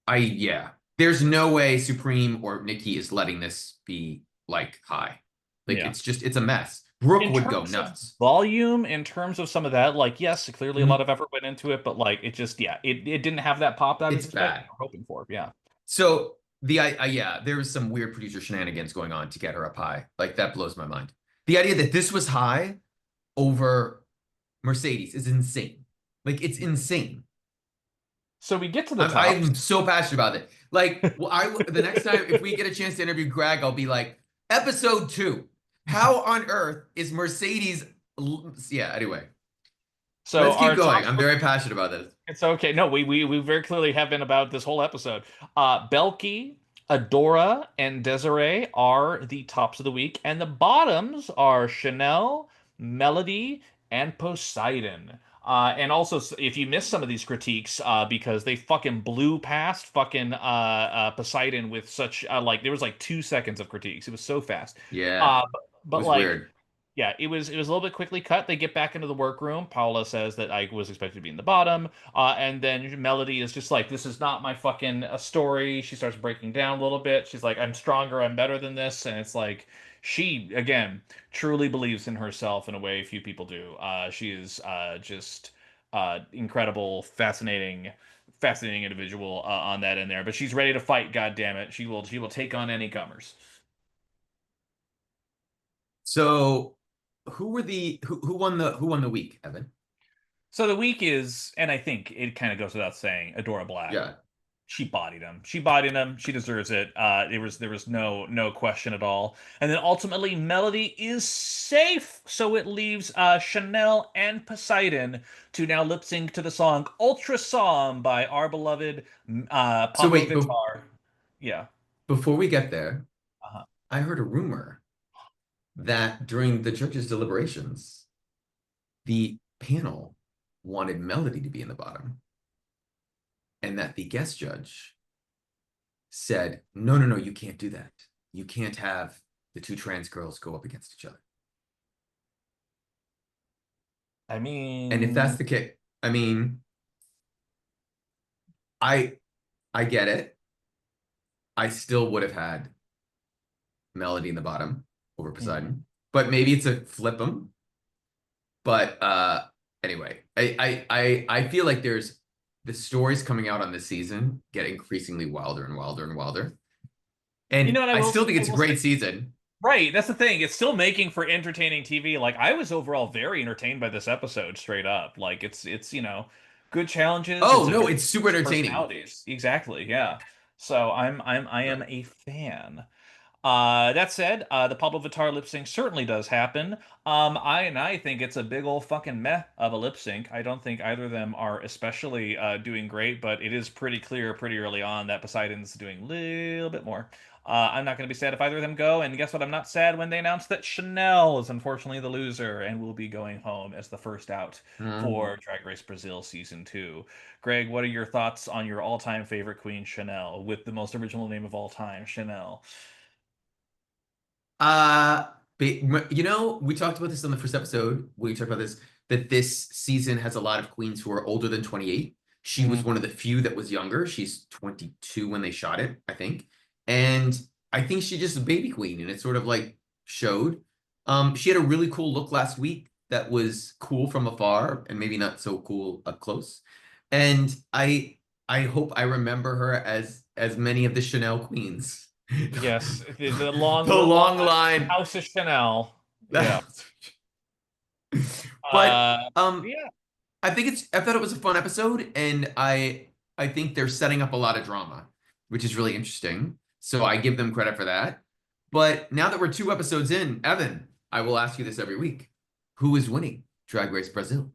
yeah. There's no way Supreme or Nikki is letting this be like high. Like, Yeah. it's a mess. Brooke In would go terms of nuts. volume, in terms of some of that, like yes, clearly a lot Mhm. of effort went into it, but like it just yeah, it didn't have that pop that I was It's expecting bad. or hoping for. Yeah. So yeah, there was some weird producer shenanigans going on to get her up high. Like, that blows my mind. The idea that this was high over Mercedes is insane. Like, it's insane. So we get to the I'm tops. so passionate about it. Like, well, the next time if we get a chance to interview Greg, I'll be like, episode 2. How on earth is Mercedes? Yeah. Anyway, So Let's keep our going. top I'm very passionate about this. It's okay. No, we very clearly have been about this whole episode. Belky, Adora, and Desiree are the tops of the week, and the bottoms are Chanel, Melody, and Poseidon. And also, if you missed some of these critiques, because they fucking blew past fucking Poseidon with such like there was like 2 seconds of critiques. It was so fast. Yeah, it But was like weird. yeah, it was a little bit quickly cut. They get back into the workroom. Paula says that I was expected to be in the bottom, and then Melody is just like, "This is not my fucking story." She starts breaking down a little bit. She's like, "I'm stronger. I'm better than this," and it's like she again truly believes in herself in a way few people do. She is just incredible, fascinating individual on that end there. But she's ready to fight. God damn it, she will take on any comers. So, who won the week, Evan? So the week is, and I think it kind of goes without saying, Adora Black. Yeah. She bodied him. She bodied him. She deserves it. There was no question at all. And then ultimately, Melody is safe. So it leaves Chanel and Poseidon to now lip sync to the song "Ultra Song" by our beloved So Pablo wait, Vittar. Yeah. before we get there, Uh-huh. I heard a rumor that during the judges' deliberations, the panel wanted Melody to be in the bottom, and that the guest judge said, "No, no, no, you can't do that. You can't have the two trans girls go up against each other." I And if that's mean, the case, I mean, I I get it. I still would have had Melody in the bottom over mhm. Poseidon, but maybe it's a flip them. But anyway, I feel like there's the stories coming out on this season get increasingly wilder and wilder and wilder. You know And what I I will still think I it's a will say. great season. Right, that's the thing. It's still making for entertaining TV. Like I was overall very entertained by this episode, straight up. Like it's good challenges. Oh It's a no, very it's super diverse entertaining. personalities. Exactly, yeah. So I am Right. a fan. That said, the Pablo Vittar lip sync certainly does happen. I think it's a big old fucking meh of a lip sync. I don't think either of them are especially doing great, but it is pretty clear pretty early on that Poseidon's doing a little bit more. I'm not going to be sad if either of them go, and guess what? I'm not sad when they announce that Chanel is unfortunately the loser and will be going home as the first out Um, for Drag Race Brazil Season 2. Greg, what are your thoughts on your all-time favorite queen, Chanel, with the most original name of all time, Chanel? Uh, we talked about this on the first episode. We talked about this that this season has a lot of queens who are older than 28. She was one of the few that was younger. She's 22 when they shot it, I think. And I think she just a baby queen, and it sort of like showed. She had a really cool look last week that was cool from afar and maybe not so cool up close. And I hope I remember her as many of the Chanel queens. Yes, the long, The long long line. House of Chanel. Yeah. But Uh, yeah. I thought it was a fun episode, and I think they're setting up a lot of drama, which is really interesting. So I give them credit for that. But now that we're 2 episodes in, Evan, I will ask you this every week. Who is winning Drag Race Brazil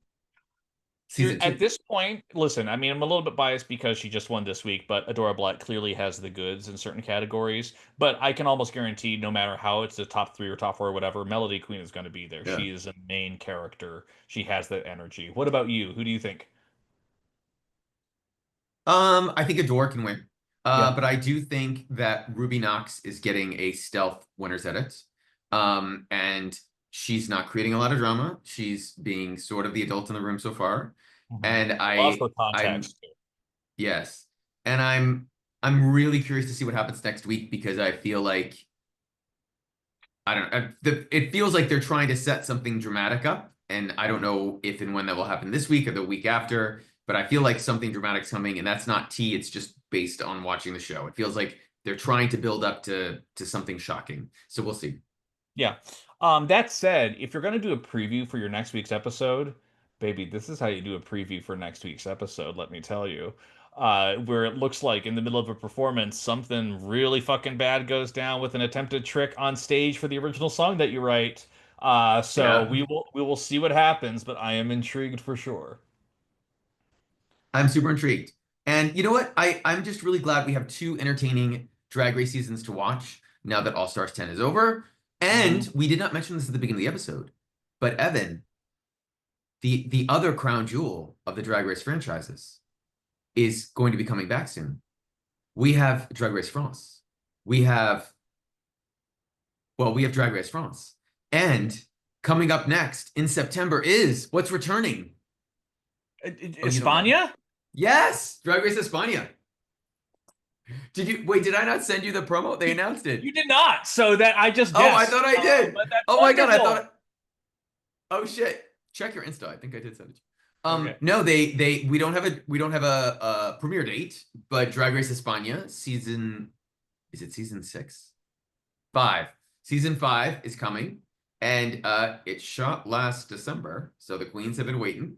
season At 2? this point, listen, I mean, I'm a little bit biased because she just won this week, but Adora Black clearly has the goods in certain categories. But I can almost guarantee, no matter how it's the top three or top four or whatever, Melody Queen is going to be there. Yeah. She is a main character. She has that energy. What about you? Who do you think? I think Adore can win. Yeah. But I do think that Ruby Knox is getting a stealth winner's edit. And she's not creating a lot of drama. She's being sort of the adult in the room so far. Mhm. And Love her I'm context. yes. And I'm really curious to see what happens next week because I feel like I don't know. It feels like they're trying to set something dramatic up, and I don't know if and when that will happen this week or the week after. But I feel like something dramatic's coming, and that's not tea. It's just based on watching the show. It feels like they're trying to build up to something shocking. So we'll see. Yeah. That said, if you're gonna do a preview for your next week's episode, baby, this is how you do a preview for next week's episode, let me tell you. Where it looks like in the middle of a performance, something really fucking bad goes down with an attempted trick on stage for the original song that you write. So Yeah. we will see what happens, but I am intrigued for sure. I'm super intrigued. And you know what? I'm just really glad we have two entertaining Drag Race seasons to watch now that All Stars 10 is over. And Mhm. we did not mention this at the beginning of the episode, but Evan, the other crown jewel of the Drag Race franchises, is going to be coming back soon. We have Drag Race France. We have, well, we have Drag Race France. And coming up next in September is what's returning. Oh, you don't know. España? Yes, Drag Race España. Did you wait? Did I not send you the promo? They You, announced it. you did not, so that I just Oh, I guessed. thought I did. But that's Oh my God, I wonderful. thought. Oh shit. Check your Insta. I think I did send it to you. Okay. No, they we don't have a premiere date, but Drag Race España season, is it season 6? 5. Season 5 is coming, and it shot last December, so the queens have been waiting.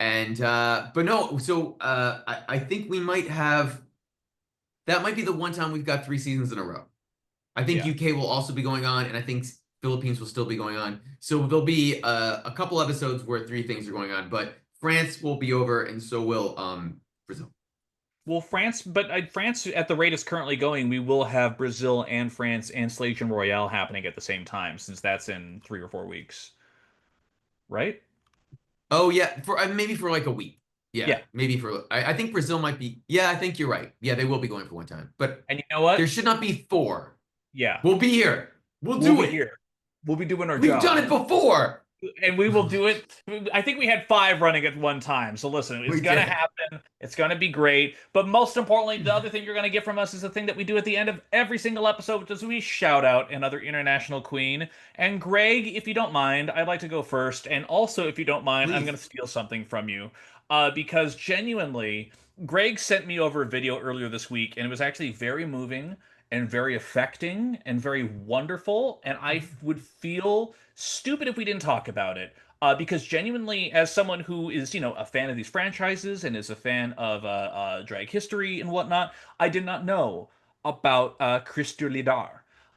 And but no, so I think we might have, that might be the one time we've got 3 seasons in a row. I think Yeah. UK will also be going on, and I think Philippines will still be going on. So there'll be a couple episodes where 3 things are going on, but France will be over, and so will Brazil. Well, France, but France, at the rate it's currently going, we will have Brazil and France and Selection Royale happening at the same time, since that's in 3 or 4 weeks, right? Oh yeah, for maybe for like a week. Yeah, Yeah. maybe for I think Brazil might be. Yeah, I think you're right. Yeah, they will be going for one time, but And you know there what? should not be 4. Yeah. We'll be here. We'll We'll do be it. here. We'll be doing our We've done job. it before. And we will do it. I think we had 5 running at one time. So listen, it's We gonna did. happen. It's gonna be great. But most importantly, the other thing you're gonna get from us is the thing that we do at the end of every single episode, which is we shout out another international queen. And Greg, if you don't mind, I'd like to go first. And also, if you don't mind, I'm gonna Please. steal something from you. Because genuinely, Greg sent me over a video earlier this week, and it was actually very moving and very affecting and very wonderful. And I would feel stupid if we didn't talk about it. Because genuinely, as someone who is, a fan of these franchises and is a fan of drag history and whatnot, I did not know about christerlindarw.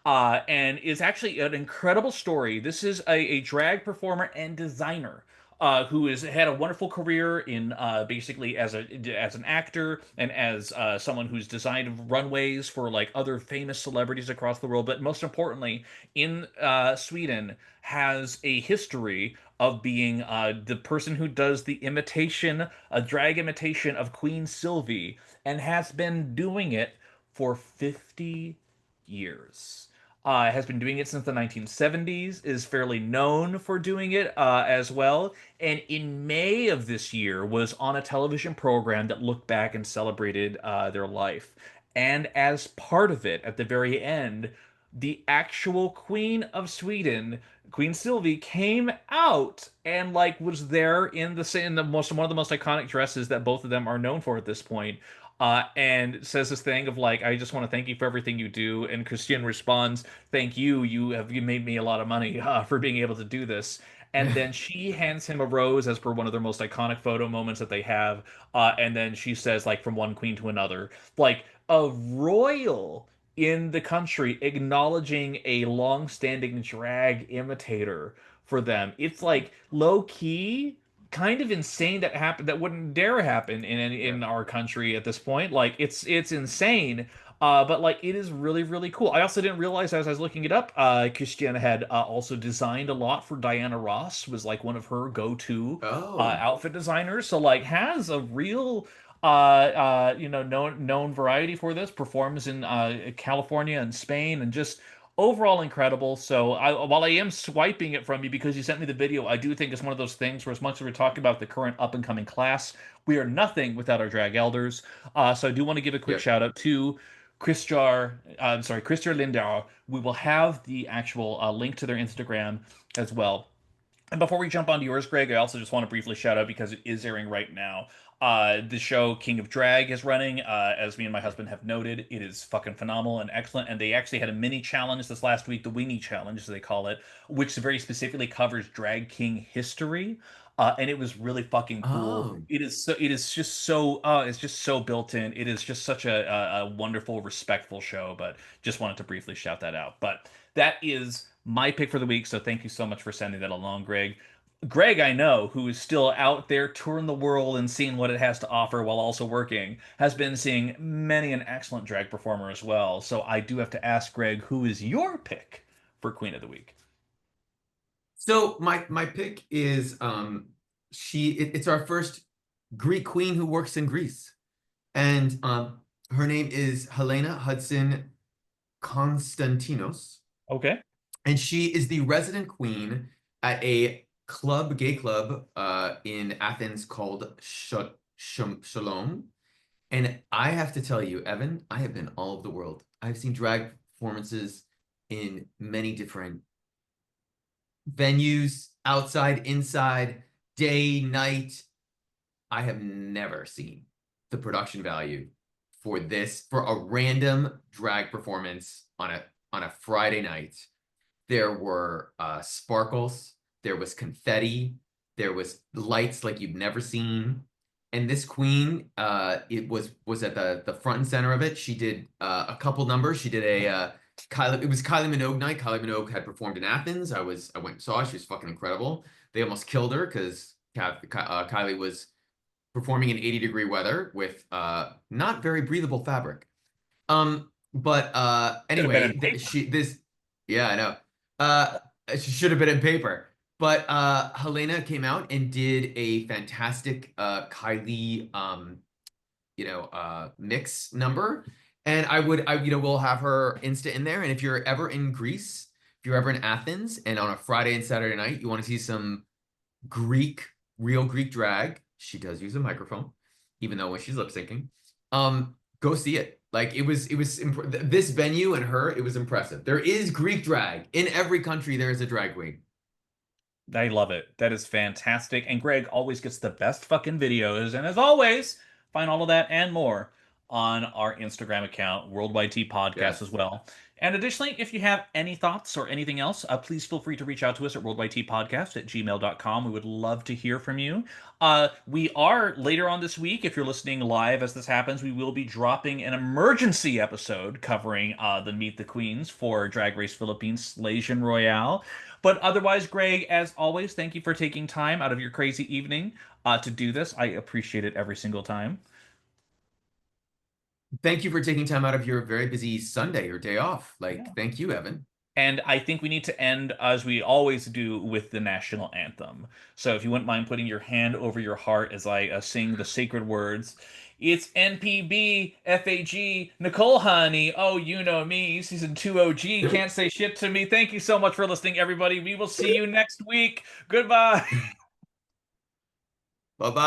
And is actually an incredible story. This is a drag performer and designer who has had a wonderful career in basically as an actor and as someone who's designed runways for like other famous celebrities across the world. But most importantly, in Sweden, has a history of being the person who does the imitation, a drag imitation of Queen Sylvie, and has been doing it for 50 years. Has been doing it since the 1970s, is fairly known for doing it as well. And in May of this year was on a television program that looked back and celebrated their life. And as part of it, at the very end, the actual Queen of Sweden, Queen Sylvie, came out and like was there in the most one of the most iconic dresses that both of them are known for at this point. And says this thing of like, I just want to thank you for everything you do. And Christian responds, "Thank you. You made me a lot of money for being able to do this." And then she hands him a rose as per one of their most iconic photo moments that they have. And then she says, like, from one queen to another, like a royal in the country acknowledging a long-standing drag imitator for them. It's like low key, kind of insane that happened. That wouldn't dare happen Yeah. in our country at this point. Like it's insane. But like it is really really cool. I also didn't realize as I was looking it up, Christiana had also designed a lot for Diana Ross. Was like one of her go-to Oh. outfit designers. So like has a real known variety for this. Performs in California and Spain, and just overall incredible. So while I am swiping it from you because you sent me the video, I do think it's one of those things where as much as we're talking about the current up and coming class, we are nothing without our drag elders. So I do want to give a quick Yeah. shout out to Christer Lindau. We will have the actual link to their Instagram as well. And before we jump onto yours, Greg, I also just want to briefly shout out because it is airing right now. The show King of Drag is running. As me and my husband have noted, it is fucking phenomenal and excellent. And they actually had a mini challenge this last week, the Weenie Challenge, as they call it, which very specifically covers Drag King history. And it was really fucking cool. Oh. It's just so built in. It is just such a wonderful, respectful show. But just wanted to briefly shout that out. But That is my pick for the week. So thank you so much for sending that along, Greg. Greg, I know, who is still out there touring the world and seeing what it has to offer while also working, has been seeing many an excellent drag performer as well. So I do have to ask Greg, who is your pick for Queen of the Week? So my pick is it's our first Greek queen who works in Greece. And her name is Helena Hudson Konstantinos. Okay. And she is the resident queen at a gay club in Athens called Shalom. And I have to tell you, Evan, I have been all over the world. I've seen drag performances in many different venues, outside, inside, day, night. I have never seen the production value for a random drag performance on a Friday night. There were sparkles, there was confetti, there was lights like you've never seen. And this queen, it was at the front and center of it. She did a couple numbers. She did it was Kylie Minogue night. Kylie Minogue had performed in Athens. I went and saw her. She was fucking incredible. They almost killed her because Kylie was performing in 80-degree weather with not very breathable fabric. But Could have been in anyway, paper. yeah, I know. She should have been in paper. But Helena came out and did a fantastic Kylie mix number. And we'll have her Insta in there. And if you're ever in Greece, if you're ever in Athens and on a Friday and Saturday night, you want to see some real Greek drag, she does use a microphone, even though when she's lip syncing, go see it. Like this venue and her, it was impressive. There is Greek drag in every country. There is a drag queen. I love it. That is fantastic. And Greg always gets the best fucking videos. And as always, find all of that and more on our Instagram account, Worldwide Tea Podcast as Yes. well. And additionally, if you have any thoughts or anything else, please feel free to reach out to us at worldwideteapodcast@gmail.com. We would love to hear from you. We are later on this week, if you're listening live as this happens, we will be dropping an emergency episode covering the Meet the Queens for Drag Race Philippines Slation Royale. But otherwise, Greg, as always, thank you for taking time out of your crazy evening to do this. I appreciate it every single time. Thank you for taking time out of your very busy Sunday or day off. Yeah. Thank you, Evan. And I think we need to end, as we always do, with the national anthem. So if you wouldn't mind putting your hand over your heart as I sing the sacred words. It's NPB, FAG, Nicole Honey. Oh, you know me, season 2 OG. Can't say shit to me. Thank you so much for listening, everybody. We will see you next week. Goodbye. Bye bye.